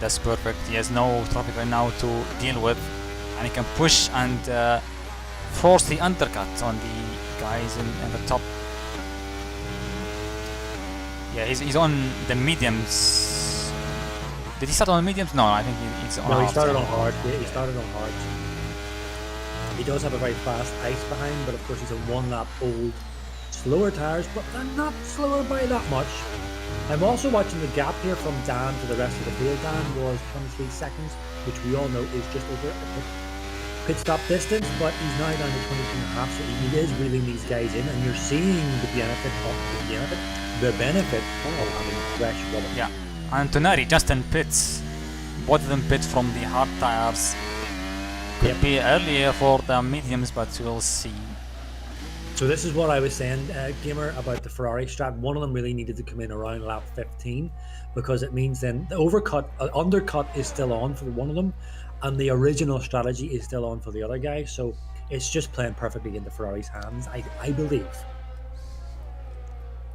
that's perfect. He has no traffic right now to deal with, and he can push and force the undercut on the guys in the top. Yeah, he's on the mediums. Did he start on mediums? No, I think he's on. No, he hard. started on hard. Yeah, he started on hard. He does have a very fast ice behind, but of course he's a one-lap old, slower tires, but they're not slower by that much. I'm also watching the gap here from Dan to the rest of the field. Dan was 23 seconds, which we all know is just over a pit stop distance, but he's now down to 22.5, so he is reeling these guys in, and you're seeing the benefit of having fresh rubber. Yeah, and Tonari just in pits. Both of them pit from the hard tires. Could be earlier for the mediums, but we'll see. So this is what I was saying, Gamer, about the Ferrari strat. One of them really needed to come in around lap 15, because it means then the undercut is still on for one of them, and the original strategy is still on for the other guy. So it's just playing perfectly into Ferrari's hands, I believe.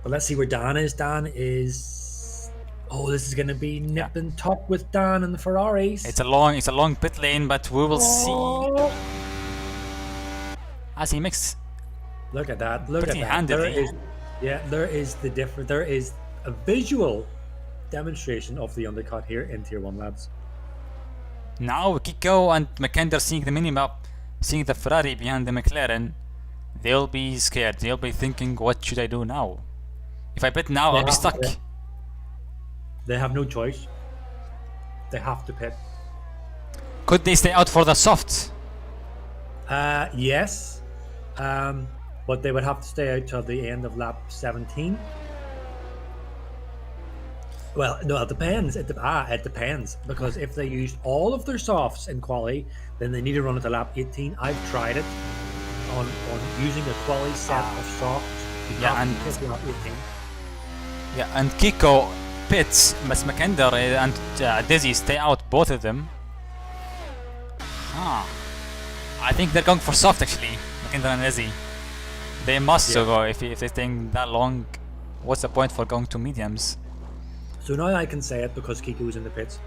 But let's see where Dan is. Dan is... Oh, this is going to be nip and tuck with Dan and the Ferraris. It's a long pit lane, but we will see as he makes. Look at that! Look at that! Handedly. There is the difference. There is a visual demonstration of the undercut here in Tier 1, lads. Now Kiko and Mackinder seeing the minimap, seeing the Ferrari behind the McLaren, they'll be scared. They'll be thinking, what should I do now? If I pit now, I'll be stuck. They have no choice. They have to pit. Could they stay out for the soft? Yes. But they would have to stay out till the end of lap 17. Well, no, it depends. It depends, because if they used all of their softs in quali, then they need to run it to lap 18. I've tried it on using a quali set of softs. And Kiko pits, Miss Mackinder and Dizzy stay out, both of them. I think they're going for soft actually, Mackinder and Dizzy. They must go if they're staying that long. What's the point for going to mediums? So now I can say it because Kiko was in the pits.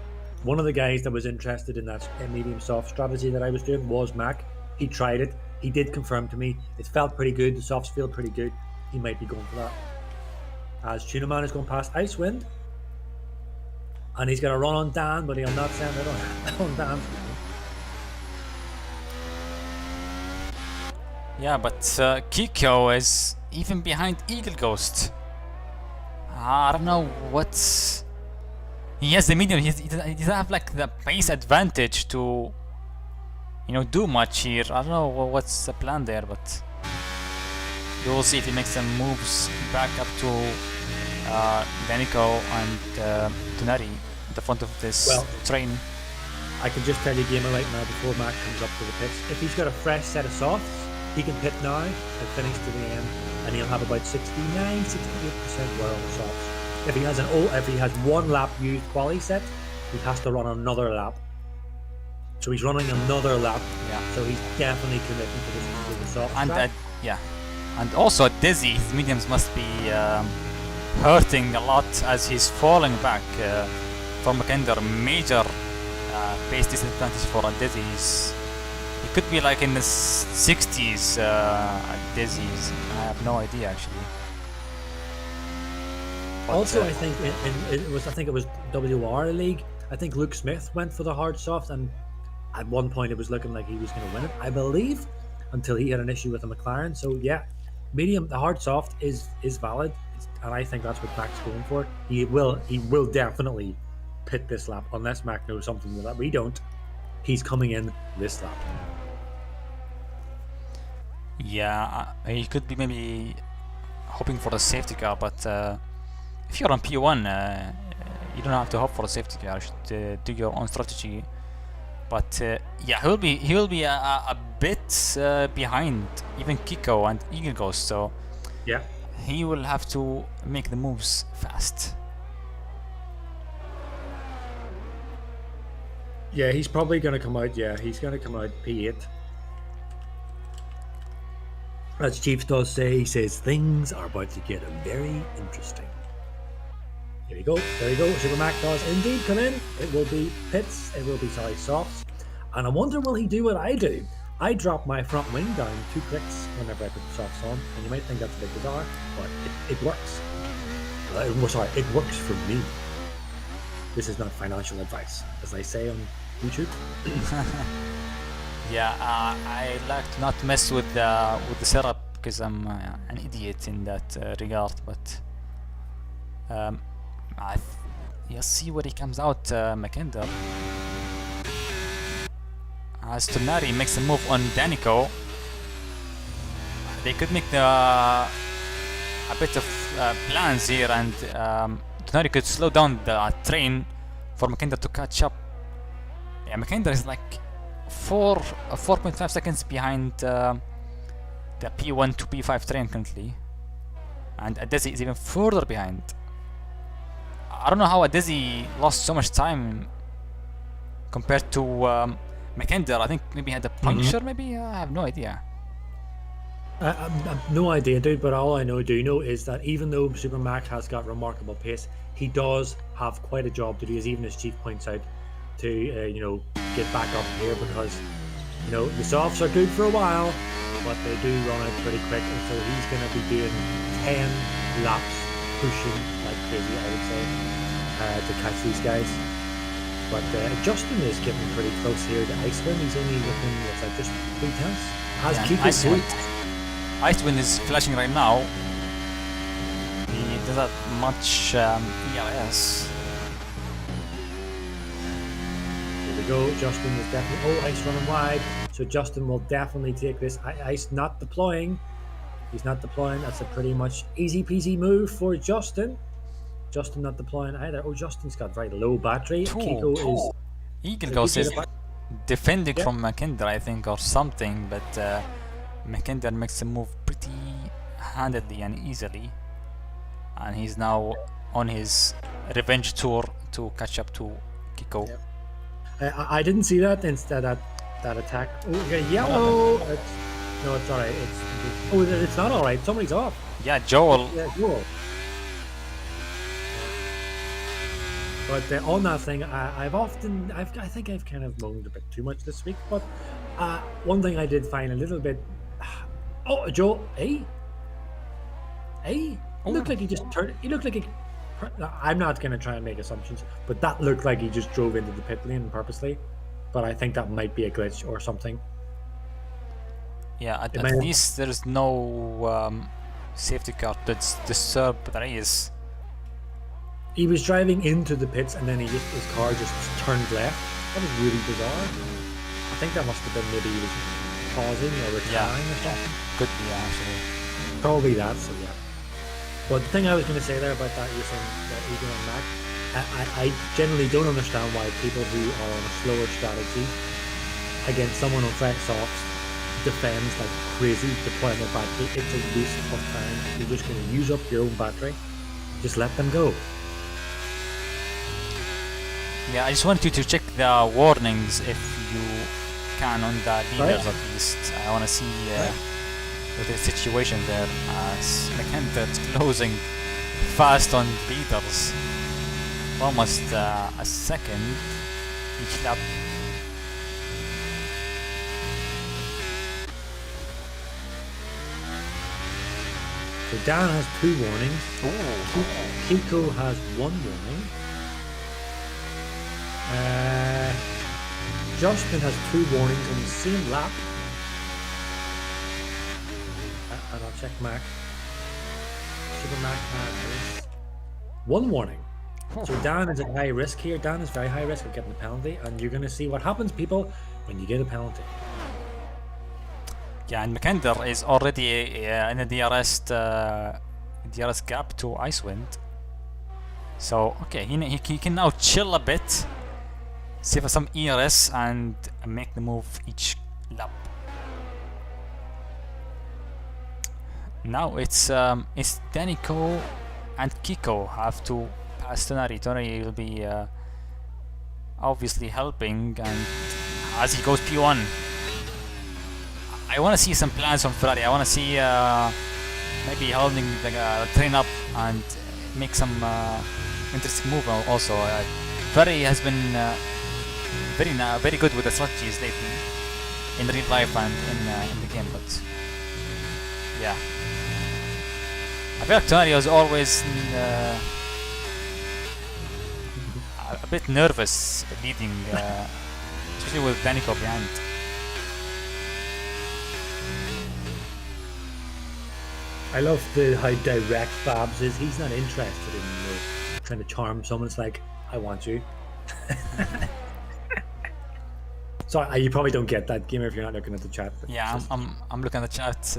One of the guys that was interested in that medium soft strategy that I was doing was Mac. He tried it. He did confirm to me it felt pretty good. The softs feel pretty good. He might be going for that. As Tuna Man is going past Icewind, and he's going to run on Dan, but he'll not send it on Dan. Yeah, but Kiko is even behind Eagle Ghost. I don't know what's... He has the medium, he doesn't have like the pace advantage to, do much here. I don't know what's the plan there, but you will see if he makes some moves back up to Danico and Tonari at the front of this train. I can just tell you, Gamer, right now, before Mac comes up to the pits, if he's got a fresh set of softs, he can pit now and finish to the end, and he'll have about 69-68% wear on the softs. If he has one lap used quali set, he has to run another lap. So he's running another lap. Yeah. So he's definitely committing to the soft. And and also Dizzy, his mediums must be hurting a lot as he's falling back from Mackinder. Major pace disadvantage for Dizzy. He could be like in the 60s at Dizzy's. I have no idea actually. But, also, I think it was WR League. I think Luke Smith went for the hard soft, and at one point it was looking like he was going to win it, I believe, until he had an issue with the McLaren. So yeah, medium, the hard soft is valid, and I think that's what Mac's going for. He will definitely pit this lap unless Mac knows something that we don't. He's coming in this lap. Yeah, he could be maybe hoping for a safety car, but if you're on P1, you don't have to hope for a safety car. You should do your own strategy. But yeah, he will be a bit behind even Kiko and Eagle Ghost, so yeah, he will have to make the moves fast. Yeah, he's probably going to come out. Yeah, he's going to come out P8. As Chief does say, he says things are about to get very interesting. There you go. There you go. Super Mac does indeed come in. It will be pits. It will be softs. And I wonder, will he do what I do? I drop my front wing down 2 clicks whenever I put the softs on, and you might think that's a bit bizarre, but it works. Sorry, it works for me. This is not financial advice, as I say on YouTube. Yeah, I like to not mess with the setup because I'm an idiot in that regard. But you'll see where he comes out, Mackinder. As Tonari makes a move on Danico, they could make a bit of plans here, and Tonari could slow down the train for Mackinder to catch up. Yeah, Mackinder is like 4.5 seconds behind the P1 to P5 train currently, and Adesi is even further behind. I don't know how Adesi lost so much time compared to Mackinder. I think maybe he had a puncture, maybe? I have no idea. I've no idea, dude, but all I do know is that even though Super Mac has got remarkable pace, he does have quite a job to do, as even as Chief points out, to get back up here, because the softs are good for a while, but they do run out pretty quick, and so he's going to be doing 10 laps pushing like crazy, I would say, to catch these guys. But Justin is getting pretty close here to Icewind. He's only within, what's that, just 3 tenths? As Kiko Icewind is flashing right now. He doesn't have much ERS. Here we go. Justin is definitely... Oh, Ice running wide. So Justin will definitely take this. Ice not deploying. He's not deploying. That's a pretty much easy peasy move for Justin. Justin not deploying either. Oh, Justin's got very low battery. Kiko is... Eagle Ghost is defending from Mackinder, I think, or something, but Mackinder makes a move pretty handedly and easily, and he's now on his revenge tour to catch up to Kiko. Yep. I didn't see that. Instead, that attack. Oh, yellow. No, it's alright. It's not alright. Somebody's off. Yeah, Joel. Yeah, Joel. But on that thing, I think I've kind of moaned a bit too much this week. But one thing I did find a little bit. Oh, Joel, hey, it looked like he just turned. He looked like he. I'm not going to try and make assumptions, but that looked like he just drove into the pit lane purposely. But I think that might be a glitch or something. Yeah, at least there's no safety car that's disturb Prix. He was driving into the pits and then his car just turned left. That was really bizarre. I think that must have been maybe he was pausing or retiring or something. Could be, actually. Probably that, so yeah. But the thing I was going to say there about that, you're saying that Eagle and Mac, I generally don't understand why people who are on a slower strategy against someone on fresh softs defends like crazy deploying their battery. It's a waste of time. You're just going to use up your own battery. Just let them go. Yeah, I just wanted you to check the warnings if you can on the leaders at least. I want to see what the situation there, as Mackinder's closing fast on leaders. Almost a second each lap. So Dan has 2 warnings. Kiko has 1 warning. Justin has 2 warnings on the same lap. And I'll check Mac. Super Mac has 1 warning. So Dan is at high risk here. Dan is very high risk of getting the penalty, and you're going to see what happens, people, when you get a penalty. Yeah, and Mackinder is already in a DRS gap to Icewind. So, okay, he can now chill a bit, save some ERS, and make the move each lap. Now it's Danico and Kiko have to pass Tonari. Tonari will be obviously helping, and as he goes P1, I want to see some plans from Ferrari. I want to see maybe holding the train up and make some interesting move also. Ferrari has been very good with the strategies lately in real life and in the game, but yeah. I feel like Tony was always a bit nervous leading, especially with Danico behind. I love how direct Babs is. He's not interested in trying to charm someone. It's like, I want you. Sorry, you probably don't get that, Gamer, if you're not looking at the chat. Yeah, I'm looking at the chat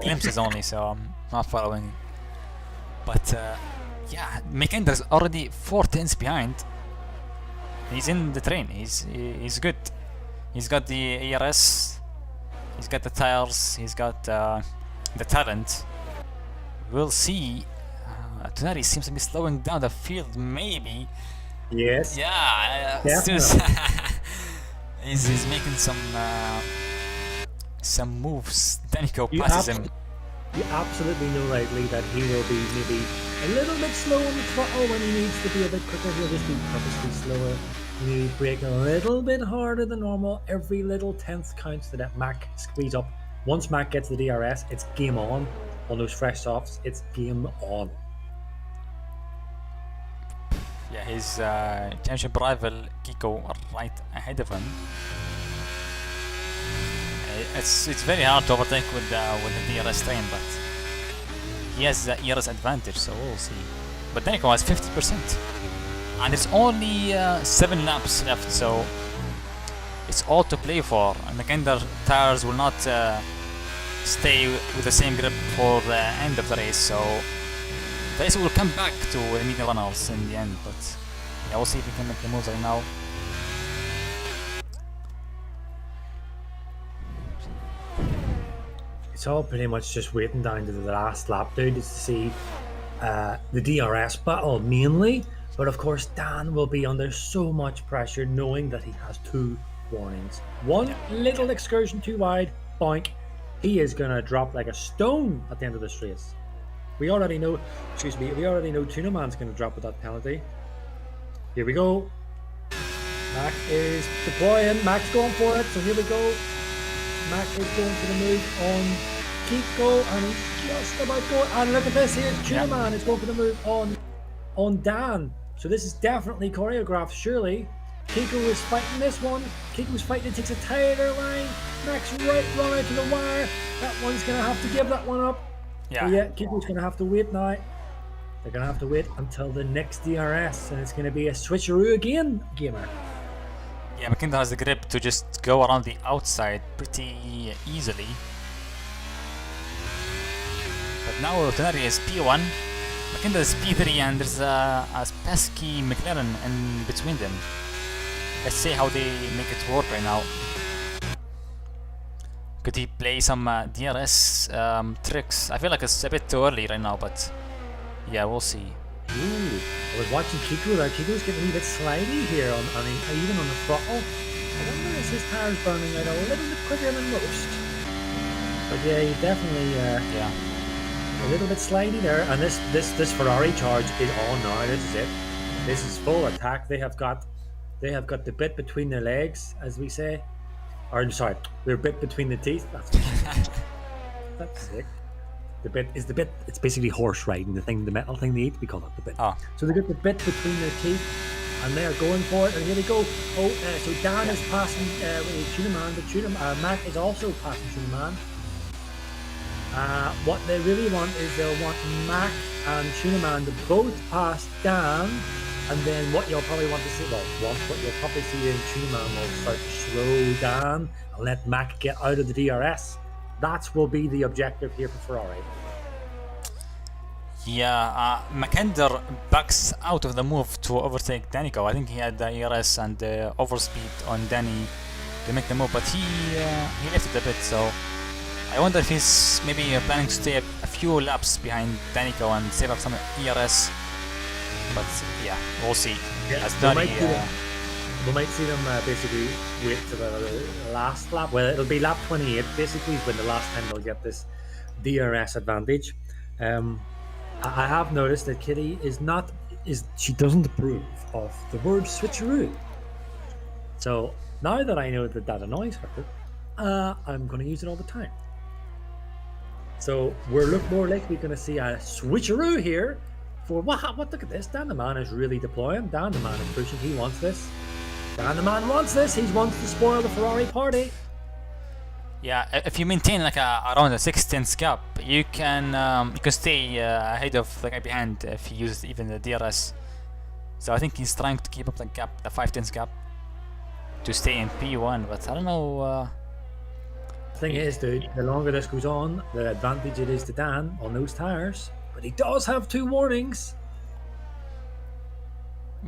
glimpses only, so I'm not following. But yeah, Makender's already 4 tenths behind. He's in the train. He's good. He's got the ERS. He's got the tires. He's got the talent. We'll see. Tonari seems to be slowing down the field, maybe. Yes. Yeah. He's making some moves. Danico passes him. You absolutely know rightly that he will be maybe a little bit slow on the throttle when he needs to be a bit quicker. He'll just be purposely slower. He brake a little bit harder than normal. Every little tenth counts to let Mac squeeze up. Once Mac gets the DRS, it's game on those fresh softs. It's game on. Yeah, his championship rival Kiko right ahead of him. It's very hard to overtake with the DRS train, but he has the ERS advantage, so we'll see. But Danico has 50%, and it's only 7 laps left, so it's all to play for. And Makender tires will not stay with the same grip for the end of the race, so the race will come back to the medium runners in the end. But yeah, we'll see if we can make the moves right now. It's all pretty much just waiting down to the last lap, dude, just to see the DRS battle mainly. But of course, Dan will be under so much pressure knowing that he has 2 warnings. One little excursion too wide, boink. He is going to drop like a stone at the end of this race. We already know, Tuna Man's going to drop with that penalty. Here we go. Mac is deploying. Mac's going for it, so here we go. Mac is going for the move on Kiko, and he's just about going. And look at this here, Tuna Man is going for the move on Dan. So this is definitely choreographed, surely. Kiko is fighting this one. Kiko's fighting, it takes a tighter line. Mac's right run out to the wire. That one's going to have to give that one up. Yeah, Kiko's going to have to wait now. They're going to have to wait until the next DRS, and it's going to be a switcheroo again, Gamer. Yeah, Makender has the grip to just go around the outside pretty easily. But now Tonari is P1, Makender is P3, and there's a pesky McLaren in between them. Let's see how they make it work right now. Could he play some DRS tricks? I feel like it's a bit too early right now, but yeah, we'll see. Ooh, I was watching Kiko there. Kiko's getting a wee bit slidey here, even on the throttle. I wonder if his tire's burning out a little bit quicker than most. But yeah, he's definitely a little bit slidey there. And this Ferrari charge is on now. This is it. This is full attack. They have got the bit between their legs, as we say. Or I'm sorry, their bit between the teeth. That's sick. The bit. It's basically horse riding. The metal thing they eat. We call it the bit. Oh. So they got the bit between their teeth, and they are going for it. And here we go. Oh, so Dan is passing Tuna Man, but Mac is also passing Tuna Man. What they really want is they'll want Mac and Tuna Man to both pass Dan, and then what you'll probably want to see, what you'll probably see is Tuna Man will start to slow down and let Mac get out of the DRS. That will be the objective here for Ferrari. Yeah, Makender backs out of the move to overtake Danico. I think he had the ERS and the overspeed on Danny to make the move, but he left it a bit, so I wonder if he's maybe planning to stay a few laps behind Danico and save up some ERS. But yeah, we'll see. Yeah, we might see them basically wait to the last lap. Well, it'll be lap 28 basically is when the last time they'll get this DRS advantage. I have noticed that Kitty she doesn't approve of the word switcheroo. So now that I know that annoys her, I'm going to use it all the time. So we're more likely going to see a switcheroo here. For what? Look at this. Dan the man is really deploying. Dan the man is pushing. He wants this. Dan the man wants this. He wants to spoil the Ferrari party. Yeah, if you maintain like around a 6/10 gap, you can stay ahead of the guy behind if he uses even the DRS. So I think he's trying to keep up the gap, the 5/10 gap, to stay in P1. But I don't know. Thing is, dude, the longer this goes on, the advantage it is to Dan on those tires. But he does have 2 warnings.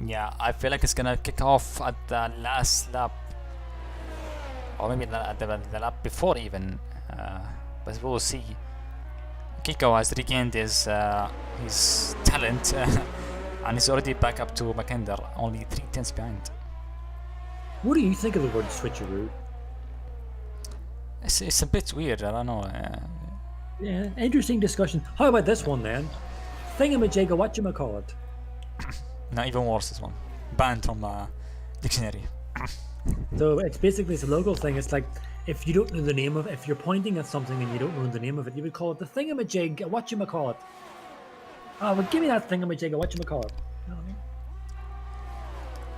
Yeah, I feel like it's gonna kick off at the last lap, or maybe the lap before even. But we'll see. Kiko has regained his talent, and he's already back up to Mackinder, only 3/10 behind. What do you think of the word switcheroo? It's a bit weird. I don't know. Yeah, interesting discussion. How about this one then? Thingamajigga, whatchamacallit? No, even worse, this one. Banned from dictionary. So it's basically a local thing. It's like if you don't know the name of it, if you're pointing at something and you don't know the name of it, you would call it the thingamajig, whatchamacallit. Oh, well, give me that thingamajig, whatchamacallit. You know what I mean?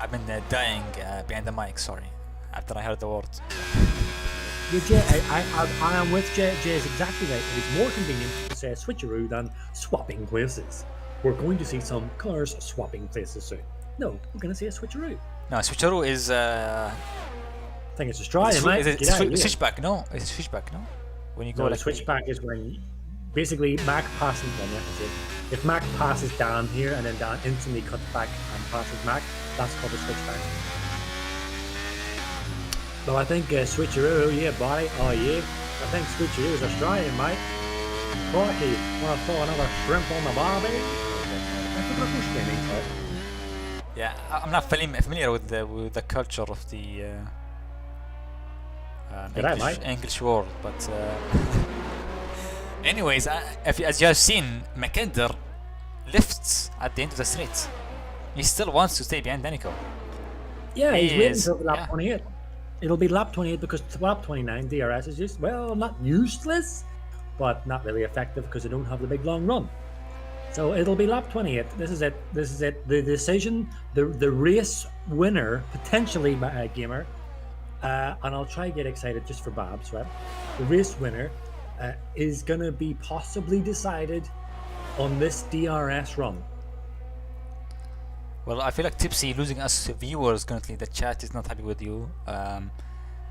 I've been dying behind the mic, sorry, after I heard the word. Yeah, Jay, I am with Jay. Jay is exactly right. It is more convenient to say switcheroo than swapping places. We're going to see some cars swapping places soon. No, we're going to see a switcheroo. No, switcheroo is. I think it's Australian, mate. Switchback, no? It's switchback, no? When you go like switchback is when basically Mac passes. If Mac passes Dan here and then Dan instantly cuts back and passes Mac, that's called a switchback. So I think switcheroo, yeah, buddy. Oh yeah, I think switcheroo is Australian, mate. Crikey, want to throw another shrimp on the barbie? Yeah, I'm not familiar with the culture of the English world, but anyways, as you have seen, Mackinder lifts at the end of the straight. He still wants to stay behind Danico. Yeah, he's waiting until lap 28. It'll be lap 28 because lap 29 DRS is just, well, not useless, but not really effective because they don't have the big long run. So it'll be lap 28. This is it. The decision, the race winner, potentially gamer, and I'll try to get excited just for Babs, right? The race winner is going to be possibly decided on this DRS run. Well, I feel like Tipsy losing us viewers currently. The chat is not happy with you.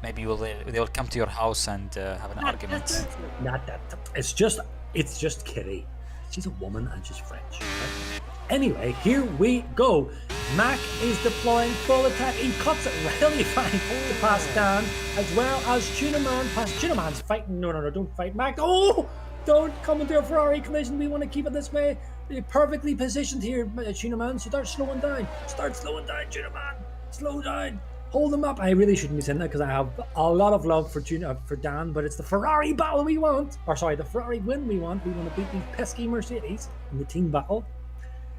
Maybe they will come to your house and have an argument. Not that. It's just Kitty. She's a woman and she's French. Right? Anyway, here we go. Mac is deploying full attack. He cuts it really fine to pass Dan, as well as Tunaman. Tunaman's fighting. No, don't fight Mac. Oh, don't come into a Ferrari collision. We want to keep it this way. You're perfectly positioned here, Tunaman. Start slowing down, Tunaman. Slow down. Hold him up. I really shouldn't be saying that because I have a lot of love for Dan, but it's the Ferrari battle we want. Or sorry, the Ferrari win we want. We want to beat these pesky Mercedes in the team battle.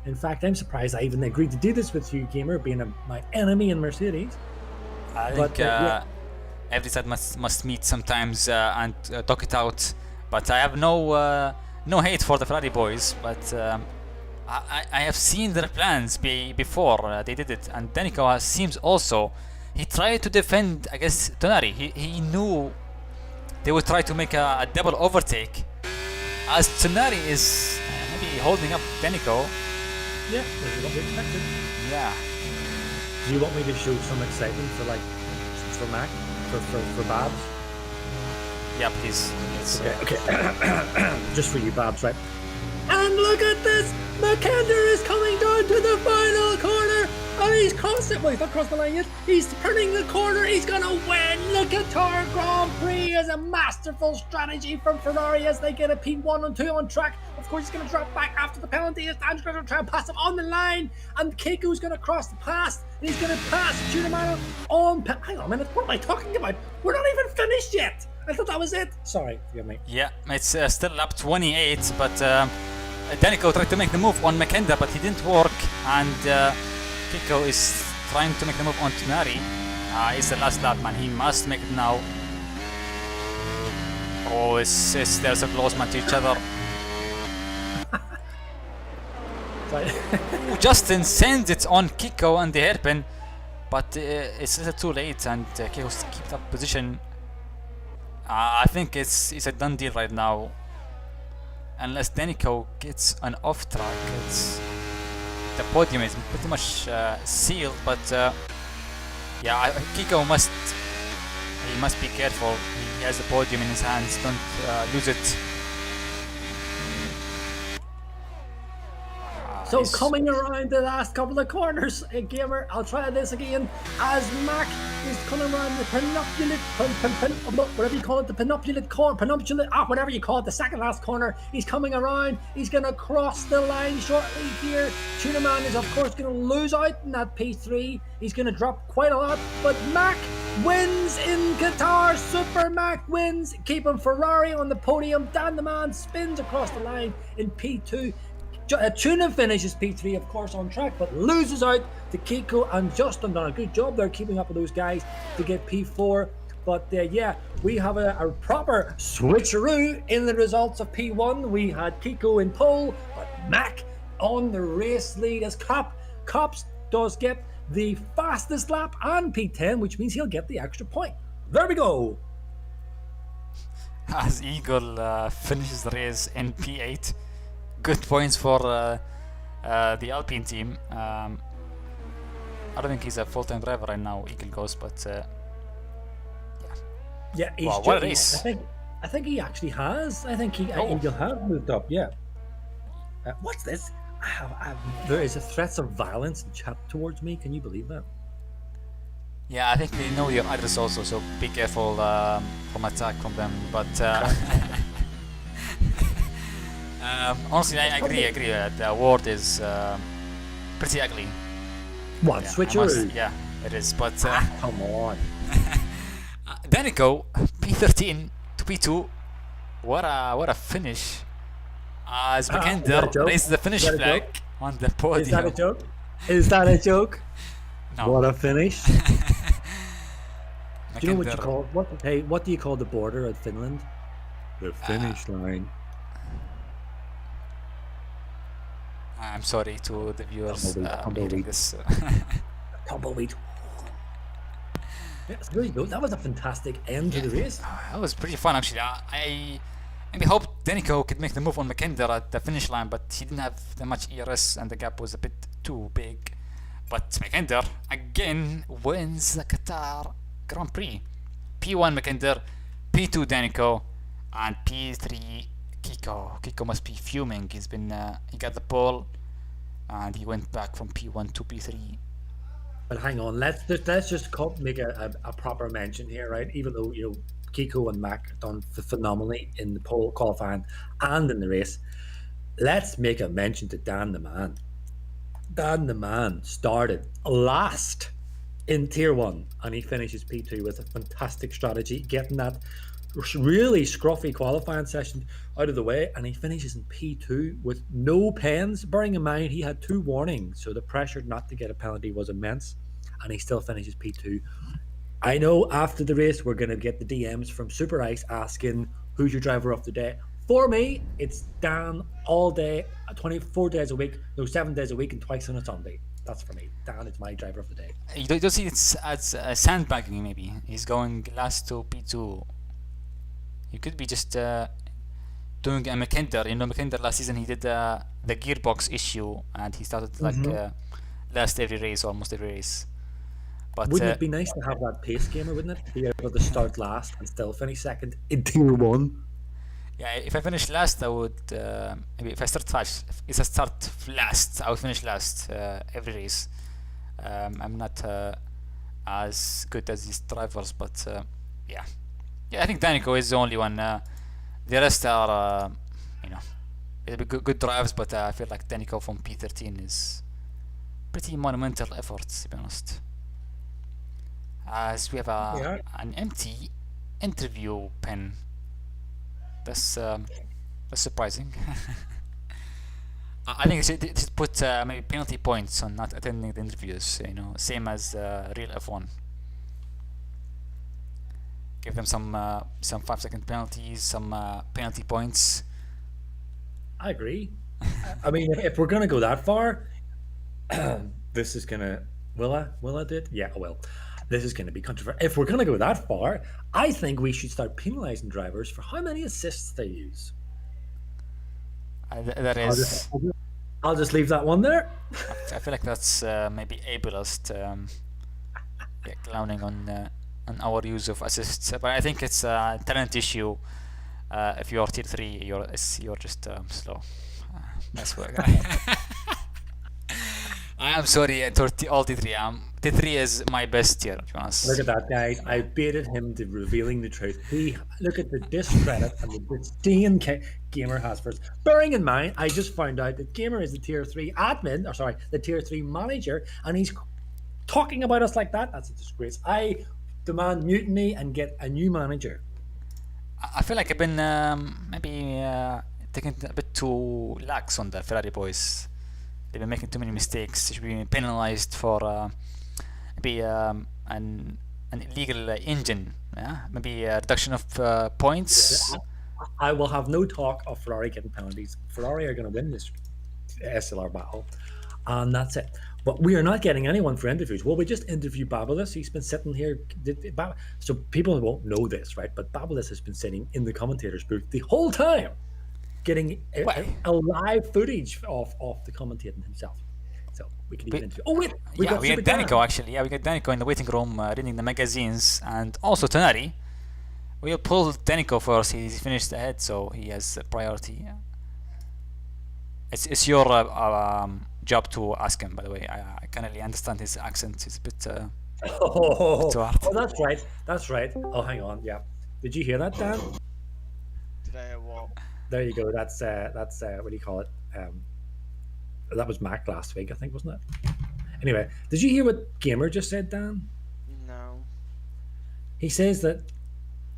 In fact, I'm surprised I even agreed to do this with you, gamer, being my enemy in Mercedes. I think every side must meet sometimes and talk it out. But I have no hate for the Ferrari boys, but I have seen their plans before they did it, and Danico seems also he tried to defend against Tonari. He knew they would try to make a double overtake, as Tonari is maybe holding up Danico. Yeah, this is what we expected. Yeah. Do you want me to show some excitement for Mac, for Babs? Yeah, please. Okay. Just for you, Babs, right? And look at this! Mackinder is coming down to the final corner and he's crossed it. Well, he's not crossed the line yet. He's turning the corner. He's going to win. The Qatar Grand Prix is a masterful strategy from Ferrari as they get a P1 and 2 on track. Of course, he's going to drop back after the penalty. As Dan's going to try and pass him on the line, and Keiko's going to cross the pass, and he's going to pass Giuliano on. Hang on a minute, what am I talking about? We're not even finished yet. I thought that was it. Sorry, forgive me. Yeah, it's still lap 28, but Danico tried to make the move on Mackinder, but he didn't work, and Keiko is trying to make the move on Tunari. It's the last lap, man. He must make it now. Oh, they're so close, man, to each other. Justin sends it on Keiko and the hairpin, but it's too late, and Keiko keeps that position. I think it's a done deal right now. Unless Danico gets an off track, the podium is pretty much sealed. But yeah, Keiko must be careful. He has the podium in his hands. Don't lose it. So coming around the last couple of corners, Gamer, I'll try this again, as Mac is coming around the whatever you call it, the whatever you call it, the second last corner. He's coming around, he's going to cross the line shortly here. Tunaman is of course going to lose out in that P3. He's going to drop quite a lot, but Mac wins in Qatar. Super Mac wins, keeping Ferrari on the podium. Dan the Man spins across the line in P2. Tuna finishes P3, of course, on track, but loses out to Keiko and Justin. Done a good job there keeping up with those guys to get P4. But yeah, we have a proper switcheroo in the results of P1. We had Keiko in pole, but Mac on the race lead as Cops does get the fastest lap and P10, which means he'll get the extra point. There we go. As Eagle finishes the race in P8. Good points for the Alpine team. I don't think he's a full-time driver right now, Eagle goes, but yeah, he's wow, what a race! I think he actually has. I think Eagle has moved up. Yeah. What's this? There is a threats of violence in chat towards me. Can you believe that? Yeah, I think they know your address also, so be careful from attack from them. But honestly, I agree. The award is pretty ugly. What, switcheroo? Yeah, it is. But come on. Danico, P13 to P2. What a finish! As Mackinder raises the finish flag on the podium. Is that a joke? Is that a joke? No. What a finish! Do you know what you call what do you call the border of Finland? The finish line. I'm sorry to the viewers hearing this. Tumbleweed. Yes, really good. That was a fantastic end to the race. That was pretty fun actually. I maybe hoped Danico could make the move on Mackinder at the finish line, but he didn't have that much ERS and the gap was a bit too big. But Mackinder again wins the Qatar Grand Prix. P1 Mackinder, P2 Danico, and P3 Keiko. Keiko must be fuming. He got the pole, and he went back from P1 to P3. But hang on, let's just make a proper mention here, right? Even though Keiko and Mac done phenomenally in the pole qualifying and in the race, let's make a mention to Dan the Man. Dan the Man started last in Tier 1 and he finishes P2 with a fantastic strategy, getting that really scruffy qualifying session out of the way, and he finishes in P2 with no pens, bearing in mind he had 2 warnings, so the pressure not to get a penalty was immense, and he still finishes P2. I know after the race we're going to get the DMs from Super Ice asking who's your driver of the day. For me, it's Dan all day, 24 days a week, 7 days a week, and twice on a Sunday. That's for me. Dan is my driver of the day. You don't see it as sandbagging maybe. He's going last to P2. You could be just doing a Mackinder. Mackinder last season he did the gearbox issue and he started last every race, almost every race. But wouldn't it be nice to have that pace, Gamer, wouldn't it? Be able to start last and still finish second in Tier 1. Yeah, if I finish last, I would maybe if I start last, I would finish last every race. I'm not as good as these drivers, but yeah. I think Danico is the only one. The rest are, it'll be good drives, but I feel like Danico from P13 is pretty monumental efforts, to be honest. As we have an empty interview pen. That's surprising. I think they should put maybe penalty points on not attending the interviews. Same as real F1. Give them some 5-second penalties, some penalty points. I agree. I mean, if we're gonna go that far, this is gonna. Will I do it? Yeah, I will. This is going to be controversial. If we're going to go that far, I think we should start penalising drivers for how many assists they use. That is. I'll just leave that one there. I feel like that's maybe ableist, clowning on our use of assists. But I think it's a talent issue. If you're tier 3, you're just slow. That's what. I am sorry, all T3. T3 is my best tier, to be honest. Look at that, guys. I baited him to revealing the truth. Look at the discredit and the disdain Gamer has for us. Bearing in mind, I just found out that Gamer is the tier 3 admin, the tier 3 manager, and he's talking about us like that. That's a disgrace. I demand mutiny and get a new manager. I feel like I've been maybe taking a bit too lax on the Ferrari boys. They've been making too many mistakes. They should be penalized for maybe an illegal engine. Yeah, maybe a reduction of points. I will have no talk of Ferrari getting penalties. Ferrari are going to win this SLR battle, and that's it. But we are not getting anyone for interviews. Well, we just interview Babelis. He's been sitting here. So people won't know this, right? But Babelis has been sitting in the commentator's booth the whole time, getting a live footage of the commentating himself. So we can even interview. Oh wait, we got Danico actually. Yeah, we got Danico in the waiting room reading the magazines, and also Tonari. We'll pull Danico first. He's finished ahead, so he has priority. It's your job to ask him. By the way, I can't really understand his accent. It's a bit. Too hard. Oh, that's right. That's right. Oh, hang on. Yeah. Did you hear that, Dan? Did I hear what? There you go. That's what do you call it? That was Mac last week, I think, wasn't it? Anyway, did you hear what Gamer just said, Dan? No. He says that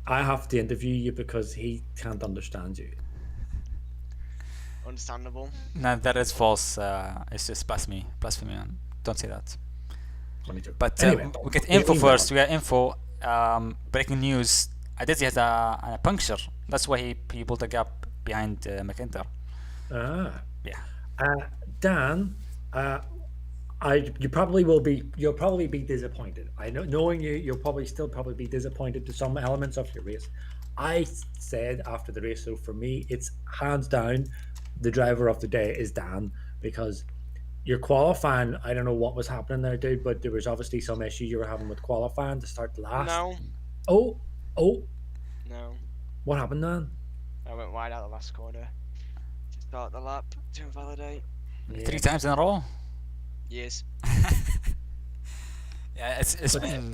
I have to interview you because he can't understand you. Understandable. No, that is false. It's just blasphemy. Man. Don't say that. But anyway, we get info first. We got info. Breaking news. Adesi has a puncture. That's why he pulled a gap behind McIntyre. Yeah. Dan, you'll probably be disappointed. I know, knowing you'll probably be disappointed to some elements of your race. I said after the race, so for me, it's hands down the driver of the day is Dan, because you're qualifying. I don't know what was happening there, dude, but there was obviously some issue you were having with qualifying to start the last. No. Oh. No. What happened, Dan? I went wide out the last corner to start the lap to invalidate. Yeah. 3 times in a row. Yes. Yeah, it's been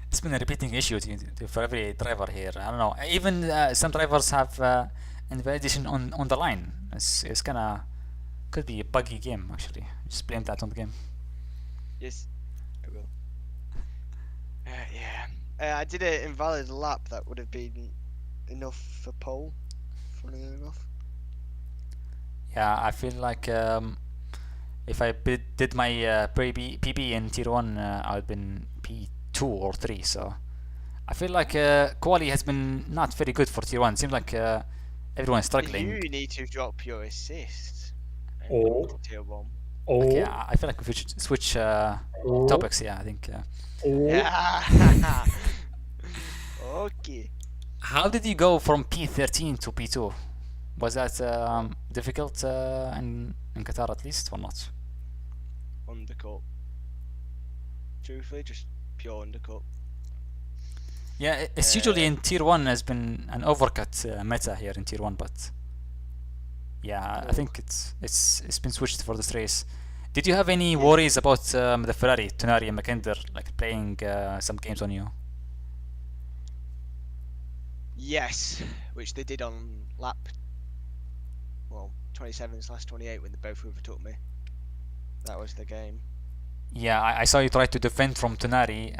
it's been a repeating issue for every driver here. I don't know. Even some drivers have invalidation on the line. It's could be a buggy game actually. Just blame that on the game. Yes, I will. Yeah. I did an invalid lap that would have been enough for pole. Funny enough. Yeah, I feel like if I did my PB in tier 1, I would have been P2 or 3. So I feel like quali has been not very good for tier 1. Seems like everyone's struggling. You need to drop your assist. Tier 1. Okay, I feel like we should switch topics. Yeah, I think. Yeah. Okay. How did you go from P13 to P2? Was that difficult in Qatar at least, or not? Undercut. Truthfully, just pure undercut. Yeah, it's usually in tier 1 has been an overcut meta here in tier 1, but yeah, I think it's been switched for this race. Did you have any worries about the Ferrari, Tonari and Mackinder, like playing some games on you? Yes, which they did on lap 27/28 when they both overtook me. That was the game. Yeah, I saw you try to defend from Tonari,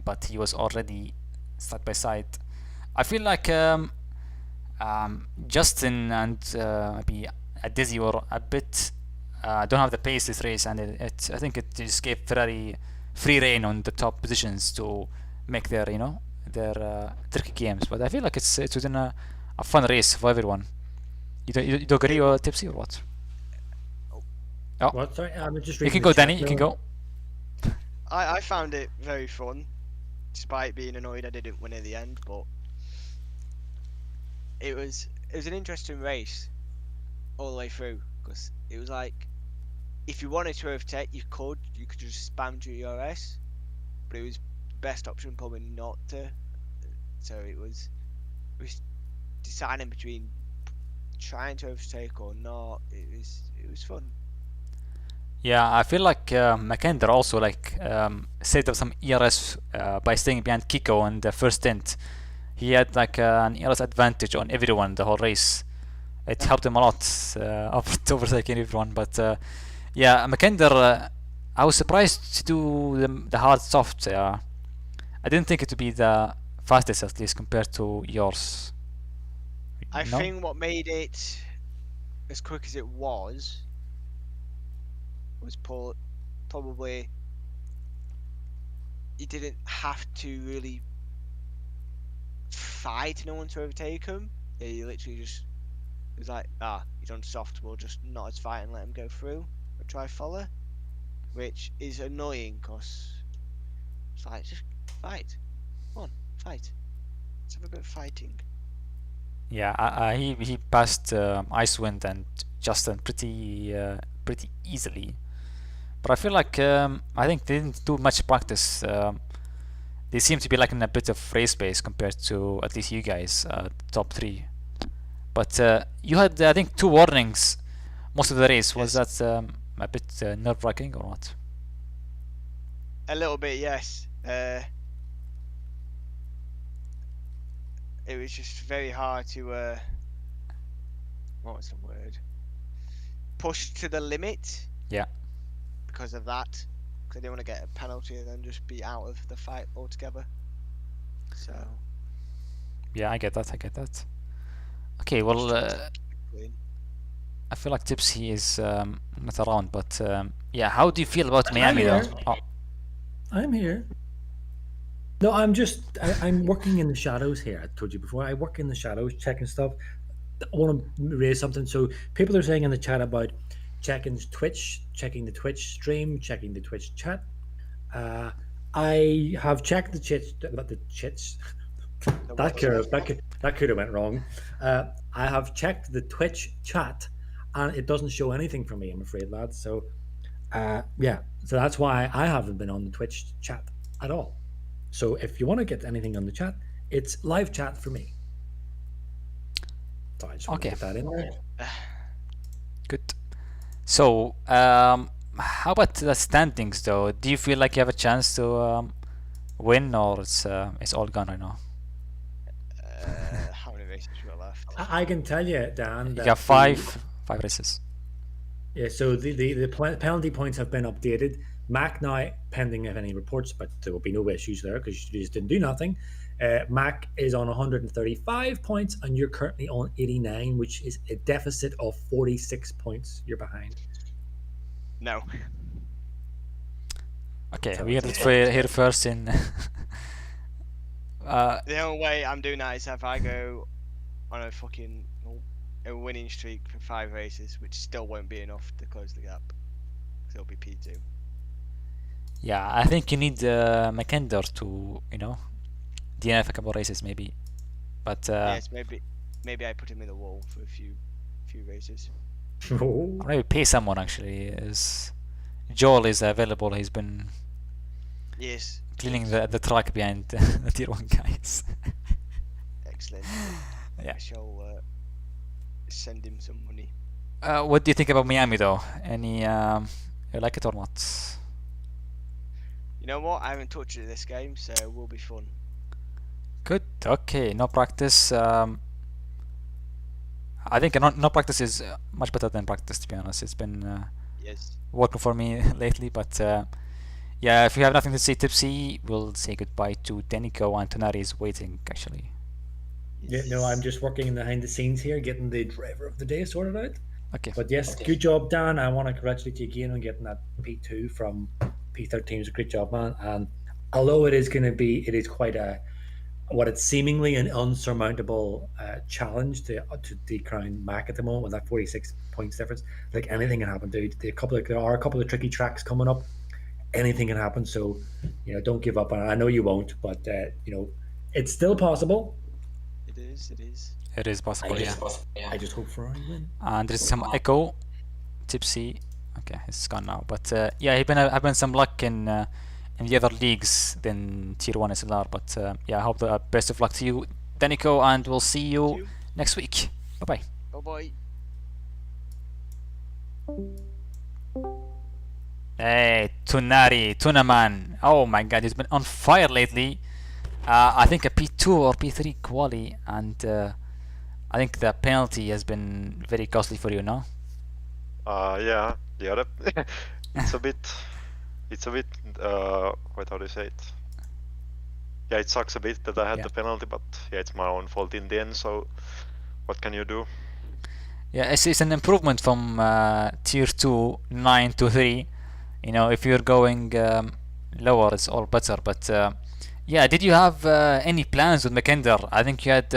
but he was already side by side. I feel like Justin and maybe Dizzy were a bit don't have the pace this race, and I think it just gave Ferrari free reign on the top positions to make their their tricky games. But I feel like it's within a fun race for everyone. You don't agree or Tipsy or what? Oh, What? Sorry, I'm just you reading can the go, chat Danny. You can now. go. I found it very fun, despite being annoyed I didn't win at the end. But it was an interesting race all the way through, because it was like, if you wanted to overtake, you could just spam GRS, but it was best option probably not to. So it was deciding between trying to overtake or not. It was fun. Yeah, I feel like Mackinder also saved up some ERS by staying behind Kiko on the first stint. He had like an ERS advantage on everyone the whole race. It helped him a lot of overtaking everyone. But yeah, Mackinder, I was surprised to do the hard soft. I didn't think it would be the fastest, at least compared to yours. I No? think what made it as quick as it was probably you didn't have to really fight no one to overtake him. Yeah, you literally just, it was like, you're on soft, we'll just not as fight and let him go through or try follow, which is annoying because it's like, just fight, come on, fight, let's have a bit of fighting. Yeah, he passed Icewind and Justin pretty easily. But I feel like I think they didn't do much practice. They seem to be like in a bit of race pace compared to at least you guys, top three. But you had I think 2 warnings most of the race. Was Yes. that a bit nerve-wracking or what? A little bit, yes. It was just very hard to what was the word? Push to the limit. Yeah. Because of that, because I didn't want to get a penalty and then just be out of the fight altogether. So. Yeah, I get that. Okay, well, Clean. I feel like Tipsy is not around, but yeah, how do you feel about I'm Miami though? here. Oh, I'm here. No, I'm working in the shadows here. I told you before. I work in the shadows, checking stuff. I want to raise something. So people are saying in the chat about checking Twitch, checking the Twitch stream, checking the Twitch chat. I have checked the chits. The chits. That could have went wrong. I have checked the Twitch chat, and it doesn't show anything for me. I'm afraid, lads. So, yeah. So that's why I haven't been on the Twitch chat at all. So if you want to get anything on the chat, it's live chat for me. So I just want to Okay. get that in there. good. So, how about the standings though? Do you feel like you have a chance to win, or it's all gone right now? How many races we got left? I can tell you, Dan, You that got five races. Yeah, so the penalty points have been updated. Mac now pending if any reports, but there will be no issues there because you just didn't do nothing. Mac is on 135 points, and you're currently on 89, which is a deficit of 46 points. You're behind. No. Okay, So we it's heard it here first in. The only way I'm doing that is if I go on a winning streak for 5 races, which still won't be enough to close the gap. So it'll be P2. Yeah, I think you need Mackinder to, DNF a couple races maybe. But Yes, maybe I put him in the wall for a few races. Oh. or maybe pay someone actually. Joel is available. He's been Yes. cleaning the track behind the tier 1 guys. Excellent. Yeah. I shall send him some money. What do you think about Miami though? Any You like it or not? You know what? I haven't touched it this game, so it will be fun. Good. Okay, no practice. I think no practice is much better than practice, to be honest. It's been Yes. working for me lately, but yeah, if you have nothing to say, Tipsy, we'll say goodbye to Denico, and Tonari is waiting, actually. Yeah, no, I'm just working behind the scenes here, getting the driver of the day sorted out. Okay. But yes, good job, Dan. I want to congratulate you again on getting that P2 from P13. It's a great job, man. And although it is quite what it's seemingly an unsurmountable challenge to decrown Mac at the moment with that 46 points difference. Like anything can happen, dude. There are a couple of tricky tracks coming up. Anything can happen, so don't give up. And I know you won't, but it's still possible. It is. It is. It is possible, yeah. I just hope Ferrari win. And there's some echo. Tipsy. Okay, it's gone now. But yeah, I've been some luck in the other leagues than Tier 1 SLR. But yeah, I hope the best of luck to you, Denico, and we'll see you next week. Bye bye. Bye bye. Hey, Tunaman. Oh my god, he's been on fire lately. I think a P2 or P3 quali, and I think the penalty has been very costly for you, no? Yeah, it's a bit, what how do you say it? Yeah, it sucks a bit that I had the penalty, but yeah, it's my own fault in the end, so what can you do? Yeah, it's an improvement from Tier 2, 9 to 3. If you're going lower, it's all better, but yeah, did you have any plans with Mackinder? I think you had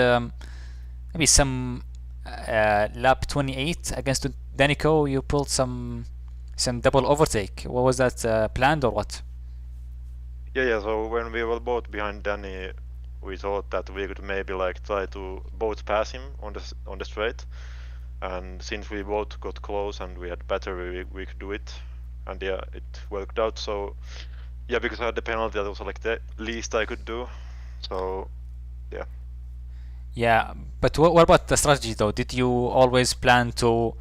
maybe some lap 28 against Denico. You pulled some double overtake. What was that, planned or what? Yeah. So when we were both behind Danny, we thought that we could maybe try to both pass him on the straight. And since we both got close and we had battery, we could do it. And yeah, it worked out. So yeah, because I had the penalty, that was the least I could do. So yeah. Yeah, but what about the strategy though? Did you always plan to,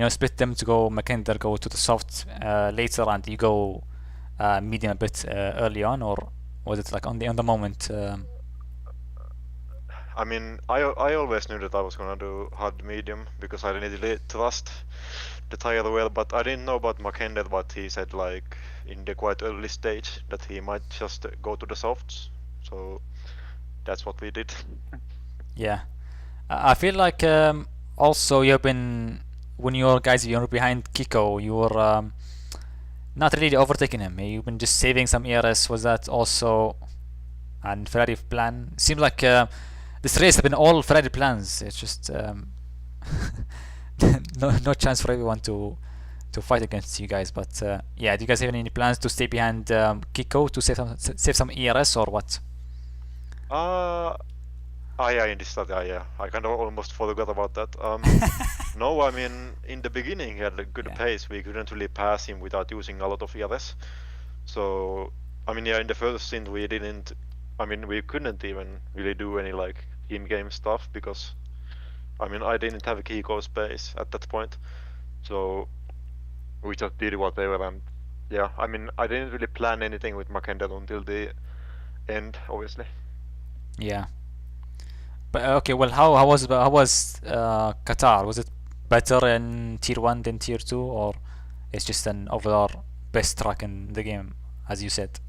split them to go Mackinder, go to the soft later, and you go medium a bit early on, or was it on the moment? I mean, I always knew that I was gonna do hard medium because I didn't really trust the tire well, but I didn't know about Mackinder, but he said in the quite early stage that he might just go to the softs, so that's what we did. Yeah, I feel like also you've been, when you were behind Kiko, you were not really overtaking him. You've been just saving some ERS. Was that also an Ferrari plan? Seems like this race has been all Ferrari plans. It's just no chance for everyone to fight against you guys. But yeah, do you guys have any plans to stay behind Kiko to save some ERS or what? Yeah, in this start, yeah. I kind of almost forgot about that. No, I mean, in the beginning he had a good pace. We couldn't really pass him without using a lot of ERS. So, I mean, yeah, in the first stint we couldn't even really do any in-game stuff because, I mean, I didn't have a Kiko's pace at that point. So, we just did whatever, and yeah, I mean, I didn't really plan anything with Mackinder until the end, obviously. Yeah. But okay, well, how was Qatar? Was it better in Tier 1 than Tier 2, or it's just an overall best track in the game, as you said?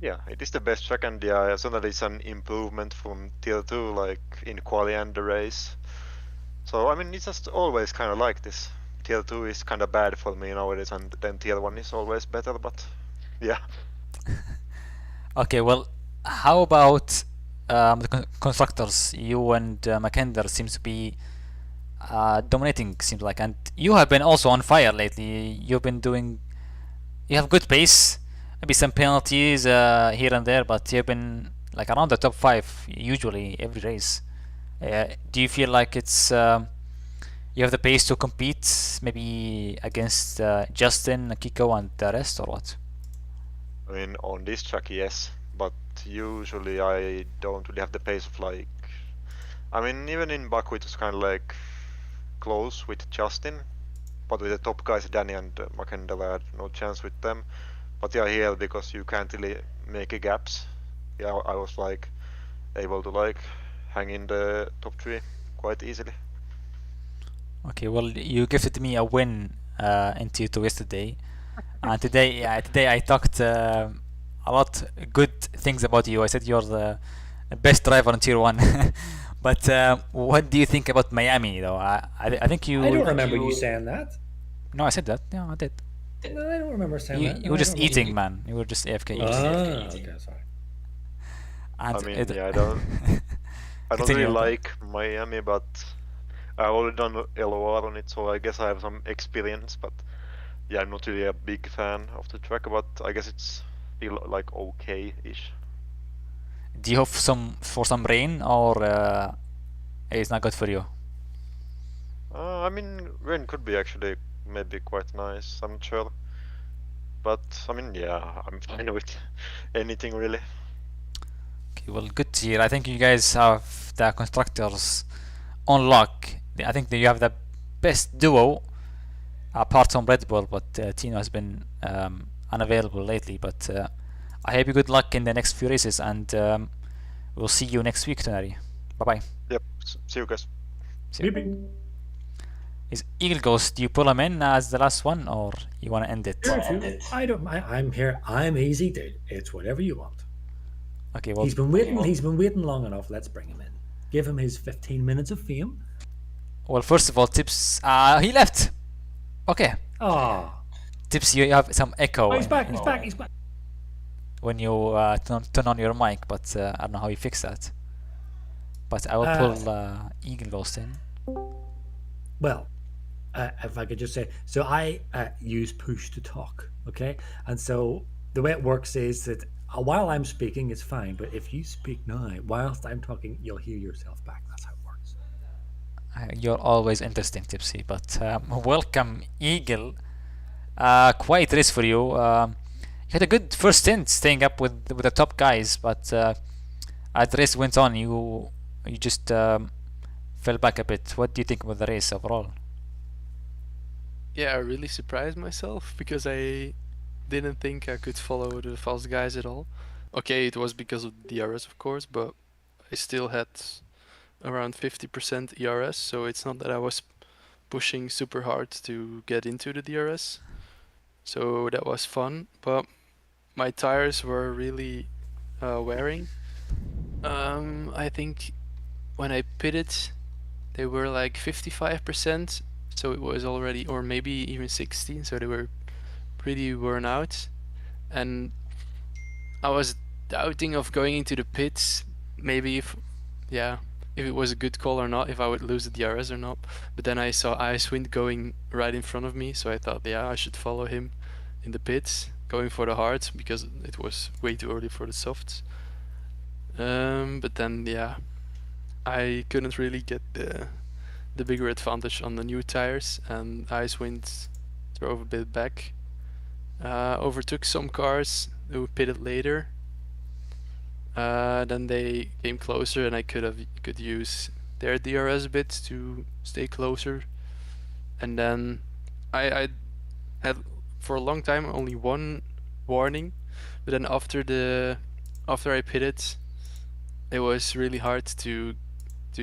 Yeah, it is the best track, and yeah, certainly it's an improvement from Tier 2, in quali and the race. So I mean, it's just always kind of like this. Tier 2 is kind of bad for me nowadays, and then Tier 1 is always better, but yeah. Okay, well, how about the constructors? You and Mackinder seems to be dominating, seems like, and you have been also on fire lately. You have good pace, maybe some penalties here and there, but you've been around the top 5 usually every race. Do you feel like it's you have the pace to compete maybe against Justin, Kiko, and the rest, or what? I mean, on this track, yes, but usually I don't really have the pace of I mean, even in Baku it was kind of close with Justin, but with the top guys, Danny and Makendela, I had no chance with them. But yeah, here because you can't really make a gaps. Yeah, I was like able to like hang in the top 3 quite easily. Okay, well, you gifted me a win in Tier 2 yesterday, and today I talked a lot good things about you. I said you're the best driver in Tier 1. But what do you think about Miami, though? I think you. I don't remember you saying that. No, I said that. Yeah, I did. No, I don't remember saying that. You were just eating, man. You were just AFK. Okay, sorry. And I mean, yeah, I don't Continue. really like Miami, but I've already done LOR on it, so I guess I have some experience. But yeah, I'm not really a big fan of the track, but I guess it's still like okay-ish. Do you hope for some rain, or it's not good for you? I mean, rain could be actually maybe quite nice. I'm not sure, but I mean, yeah, I'm fine with anything really. Okay, well, good to hear. I think you guys have the constructors on lock. I think that you have the best duo apart from Red Bull, but Tino has been unavailable lately. But I hope you good luck in the next few races, and we'll see you next week, Tonari. Bye bye. Yep, see you guys. See you. Is Eagle Ghost? Do you pull him in as the last one, or you want to end it? I don't. I'm here. I'm easy, dude. It's whatever you want. Okay, well, He's been waiting. He's been waiting long enough. Let's bring him in. Give him his 15 minutes of fame. well, first of all, Tips. He left. Okay, Ah, Tips. You have some echo. oh, he's back. He's back. He's back. When you turn on your mic, but I don't know how you fix that. But I will pull Eagle Ghost in. Well, if I could just say, so I use push to talk, okay? And so the way it works is that while I'm speaking, it's fine. But if you speak now, whilst I'm talking, you'll hear yourself back. That's how it works. You're always interesting, Tipsy. But welcome, Eagle. Quite race for you. You had a good first stint, staying up with the top guys, but as the race went on, you just fell back a bit. What do you think about the race overall? Yeah, I really surprised myself because I didn't think I could follow the fast guys at all. Okay, it was because of the DRS, of course, but I still had around 50% ERS, so it's not that I was pushing super hard to get into the DRS. So that was fun, but my tires were really wearing. I think when I pitted, they were like 55%, so it was already, or maybe even 16, so they were pretty worn out. And I was doubting of going into the pits, maybe if it was a good call or not, if I would lose the DRS or not. But then I saw Icewind going right in front of me, so I thought, yeah, I should follow him in the pits, going for the hards, because it was way too early for the softs. But then, yeah, I couldn't really get the bigger advantage on the new tires, and Icewind drove a bit back. Overtook some cars who pitted later. Then they came closer, and I could use their DRS a bit to stay closer. And then I had for a long time only one warning, but then after I pitted, it was really hard to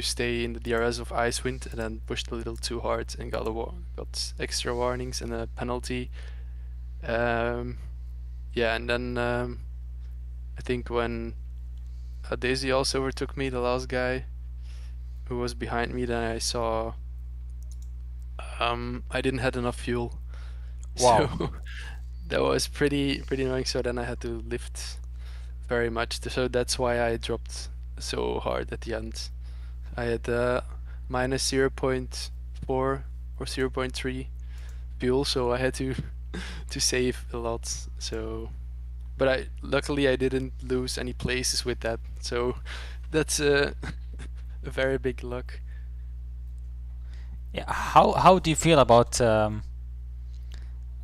stay in the DRS of Icewind, and then pushed a little too hard and got extra warnings and a penalty. Yeah, and then I think when Daisy also overtook me, the last guy who was behind me, then I saw I didn't have enough fuel. Wow. So that was pretty annoying, so then I had to lift very much, so that's why I dropped so hard at the end. I had minus 0.4 or 0.3 fuel, so I had to save a lot. So, but luckily I didn't lose any places with that, so that's a very big luck. Yeah. How do you feel about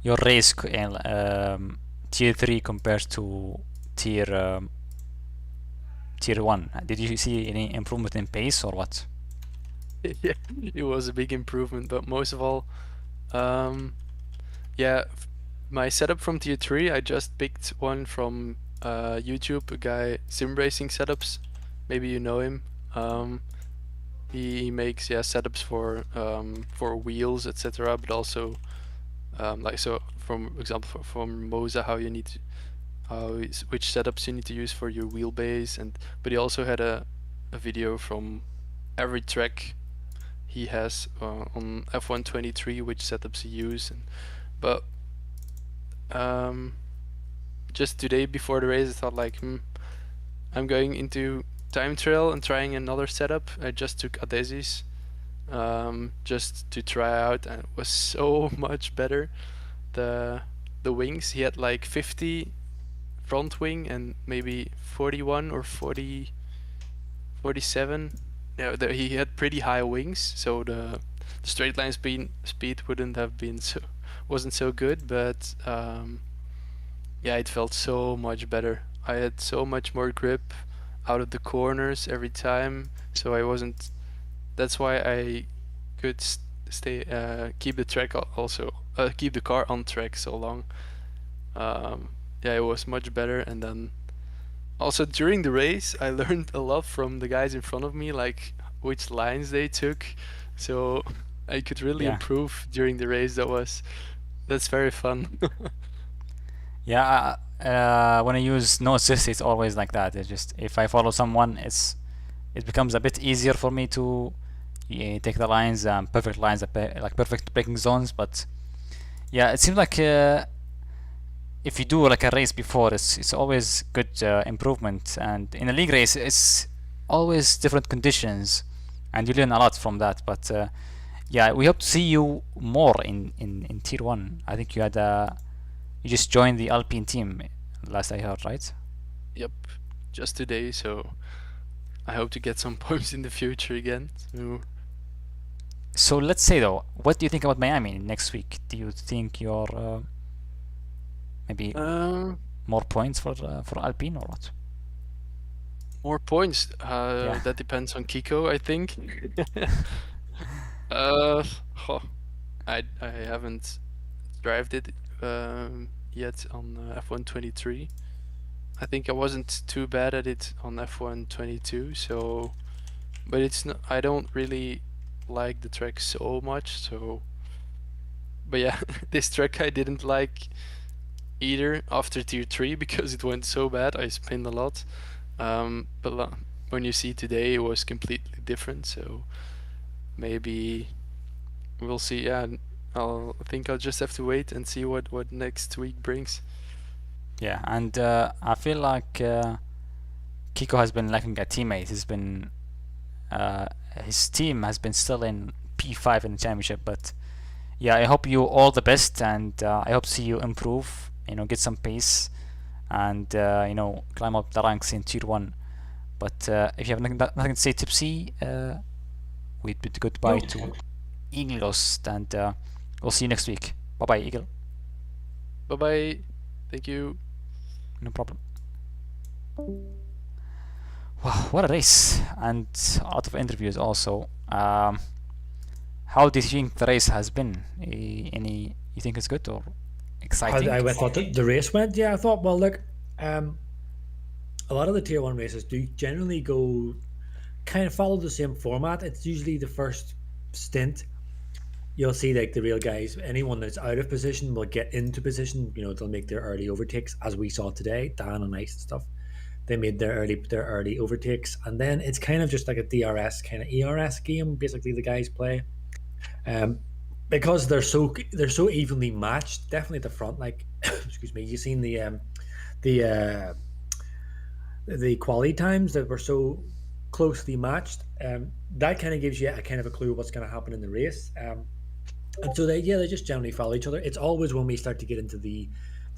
your race in tier 3 compared to tier 1? Did you see any improvement in pace or what? Yeah, it was a big improvement, but most of all, Yeah, my setup from Tier 3, I just picked one from YouTube, a guy, Sim Racing Setups. Maybe you know him. He makes setups for wheels, etc. But also like, so from example from Moza, how you need to, which setups you need to use for your wheelbase, but he also had a video from every track he has on F123, which setups he used. But just today before the race, I thought like, I'm going into time trial and trying another setup. I just took Adesi's just to try out, and it was so much better. The wings, he had like 50 front wing and maybe 41 or 40, 47. Yeah, he had pretty high wings, so the straight line speed wouldn't have been wasn't so good, but yeah, it felt so much better. I had so much more grip out of the corners every time, so I wasn't. That's why I could stay keep the track also keep the car on track so long. Yeah, it was much better, and then also during the race, I learned a lot from the guys in front of me, like which lines they took, so I could really Yeah. improve during the race. That's very fun. Yeah, when I use no assist, it's always like that. It's just if I follow someone, it becomes a bit easier for me to take the lines, perfect lines, like perfect braking zones. But yeah, it seems like if you do like a race before, it's always good improvement. And in a league race, it's always different conditions, and you learn a lot from that. But yeah, we hope to see you more in Tier 1. I think you just joined the Alpine team, last I heard, right? Yep, just today, so I hope to get some points in the future again. So let's say though, what do you think about Miami next week? Do you think you're maybe more points for Alpine or what? More points. Yeah. That depends on Kiko, I think. I haven't drived it yet on F123. I think I wasn't too bad at it on F122, so, but it's not. I don't really like the track so much, so. But yeah, this track I didn't like either after Tier 3 because it went so bad. I spinned a lot. But when you see today, it was completely different. So maybe we'll see. Yeah, I think I'll just have to wait and see what next week brings. Yeah, and I feel like Kiko has been lacking a teammate. His team has been still in P5 in the championship. But yeah, I hope you all the best, and I hope to see you improve. Get some pace, and climb up the ranks in Tier 1. But if you have nothing to say, Tipsy, we'd bid goodbye to Eagles, and we'll see you next week. Bye bye, Eagle. Bye bye. Thank you. No problem. Wow, what a race, and a lot of interviews also. How do you think the race has been? You think it's good or exciting? How I thought the race went. Yeah, I thought, well, look, a lot of the Tier 1 races do generally go kind of follow the same format. It's usually the first stint. You'll see like the real guys, anyone that's out of position will get into position. They'll make their early overtakes, as we saw today. Dan and Ice and stuff, they made their early overtakes, and then it's kind of just like a DRS kind of ERS game. Basically, the guys play, because they're so evenly matched. Definitely at the front, like excuse me, you've seen the quality times that were so closely matched. That kind of gives you a kind of a clue what's going to happen in the race. And so they just generally follow each other. It's always when we start to get into the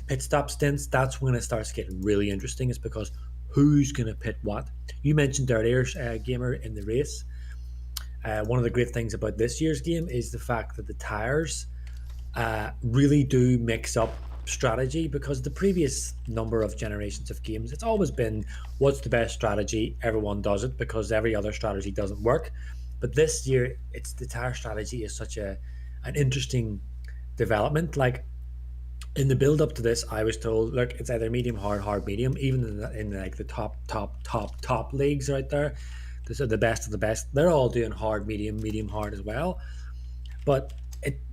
pit stop stints, that's when it starts getting really interesting. It's because who's going to pit what. You mentioned earlier, Gamer, in the race. One of the great things about this year's game is the fact that the tires really do mix up strategy, because the previous number of generations of games, it's always been what's the best strategy, everyone does it because every other strategy doesn't work. But this year, it's the tire strategy is such an interesting development. Like in the build up to this, I was told, look, it's either medium hard, hard medium. Even in like the top leagues right there, these are the best of the best. They're all doing hard, medium, medium hard as well. But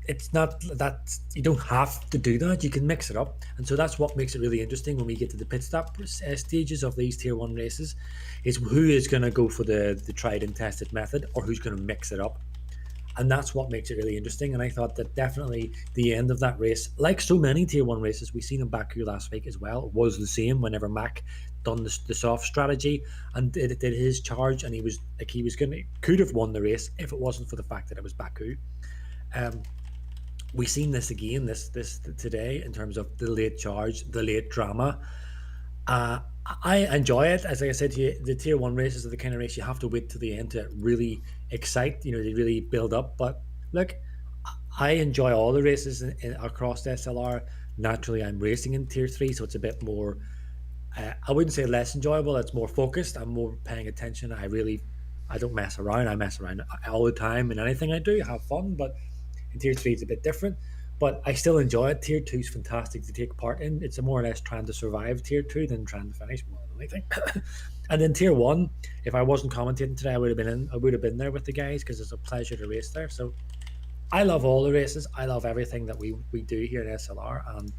it's not that you don't have to do that. You can mix it up, and so that's what makes it really interesting when we get to the pit stop stages of these tier 1 races, is who is going to go for the tried and tested method, or who's going to mix it up. And that's what makes it really interesting. And I thought that definitely the end of that race, like so many tier 1 races we've seen in Baku last week as well, was the same. Whenever Mac done the soft strategy and did his charge, and he was could have won the race if it wasn't for the fact that it was Baku. We've seen this again this today in terms of the late charge, the late drama. I enjoy it. As I said to you, the tier 1 races are the kind of race you have to wait to the end to really excite, to really build up. But look, I enjoy all the races across the SLR. Naturally, I'm racing in tier 3, so it's a bit more, I wouldn't say less enjoyable. It's more focused. I'm more paying attention. I don't mess around. I mess around all the time in anything I do. I have fun, but in tier 3 it's a bit different. But I still enjoy it. Tier 2 is fantastic to take part in. It's more or less trying to survive tier 2 than trying to finish, more than anything. And then tier 1, if I wasn't commentating today, I would have been there with the guys, because it's a pleasure to race there. So I love all the races. I love everything that we do here in SLR, and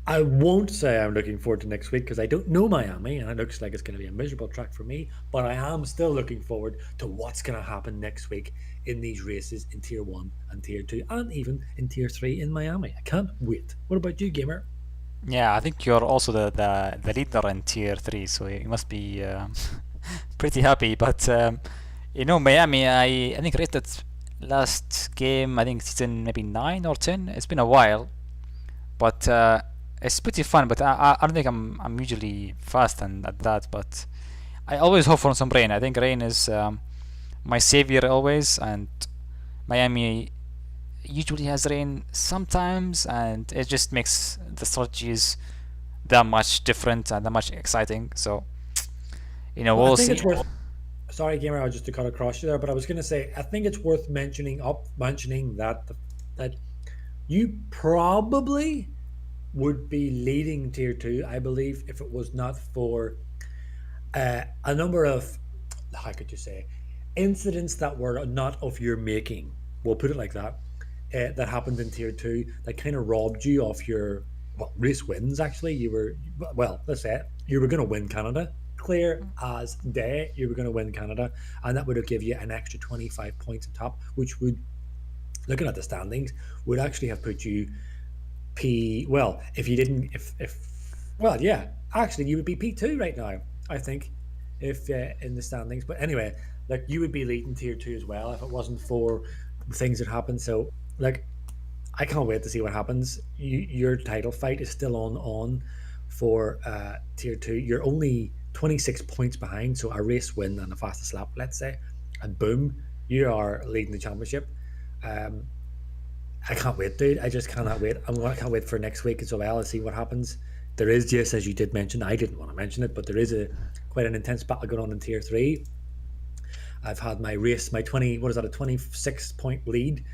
I won't say I'm looking forward to next week, because I don't know Miami, and it looks like it's going to be a miserable track for me. But I am still looking forward to what's going to happen next week in these races in tier 1 and tier 2, and even in tier 3 in Miami. I can't wait. What about you, Gamer? Yeah, I think you're also the leader in tier 3, so you must be pretty happy. But Miami, I think rated last game, I think season maybe 9 or 10. It's been a while, but it's pretty fun. But I don't think I'm usually fast and at that, but I always hope for some rain. I think rain is my savior always, and Miami usually has rain sometimes, and it just makes the strategies that much different and that much exciting. So we'll I think see. it's worth. Sorry, Gamer, I was just to cut across you there, but I was going to say I think it's worth mentioning that you probably would be leading tier 2, I believe, if it was not for a number of, how could you say, incidents that were not of your making. We'll put it like that. That happened in tier 2 that kind of robbed you of your race wins. Actually, let's say you were going to win Canada, clear as day. You were going to win Canada, and that would have given you an extra 25 points on top, which would, looking at the standings, would actually have put you if you didn't, actually you would be P2 right now, I think, if in the standings. But anyway, like, you would be leading tier 2 as well if it wasn't for things that happened. So like, I can't wait to see what happens. Your title fight is still on for tier 2. You're only 26 points behind, so a race win and a fastest lap, let's say, and boom, you are leading the championship. I can't wait, dude. I just cannot wait. I can't wait for next week as well and see what happens. There is, just as you did mention, I didn't want to mention it, but there is quite an intense battle going on in tier 3. I've had my race, my 26 point lead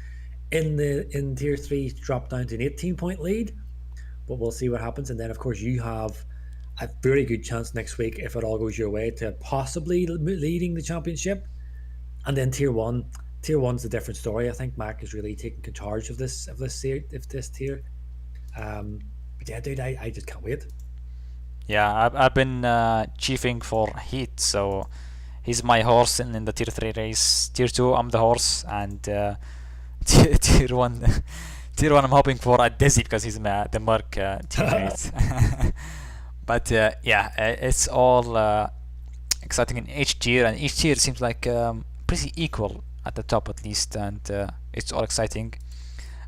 in tier 3 drop down to an 18-point lead, but we'll see what happens. And then of course you have a very good chance next week, if it all goes your way, to possibly leading the championship. And then tier 1's a different story. I think Mac is really taking charge of this tier. But yeah, dude, I just can't wait. Yeah, I've been chiefing for Heat, so he's my horse in the tier 3 race. Tier 2, I'm the horse, and tier 1, I'm hoping for a Desi, because he's the Merc teammate. But it's all exciting in each tier, and each tier seems like pretty equal at the top, at least, and it's all exciting.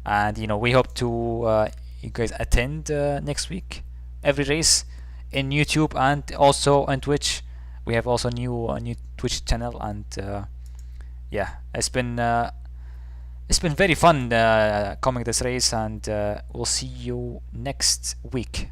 And we hope to you guys attend next week every race in YouTube and also on Twitch. We have also a new Twitch channel, and it's been very fun coming this race, and we'll see you next week.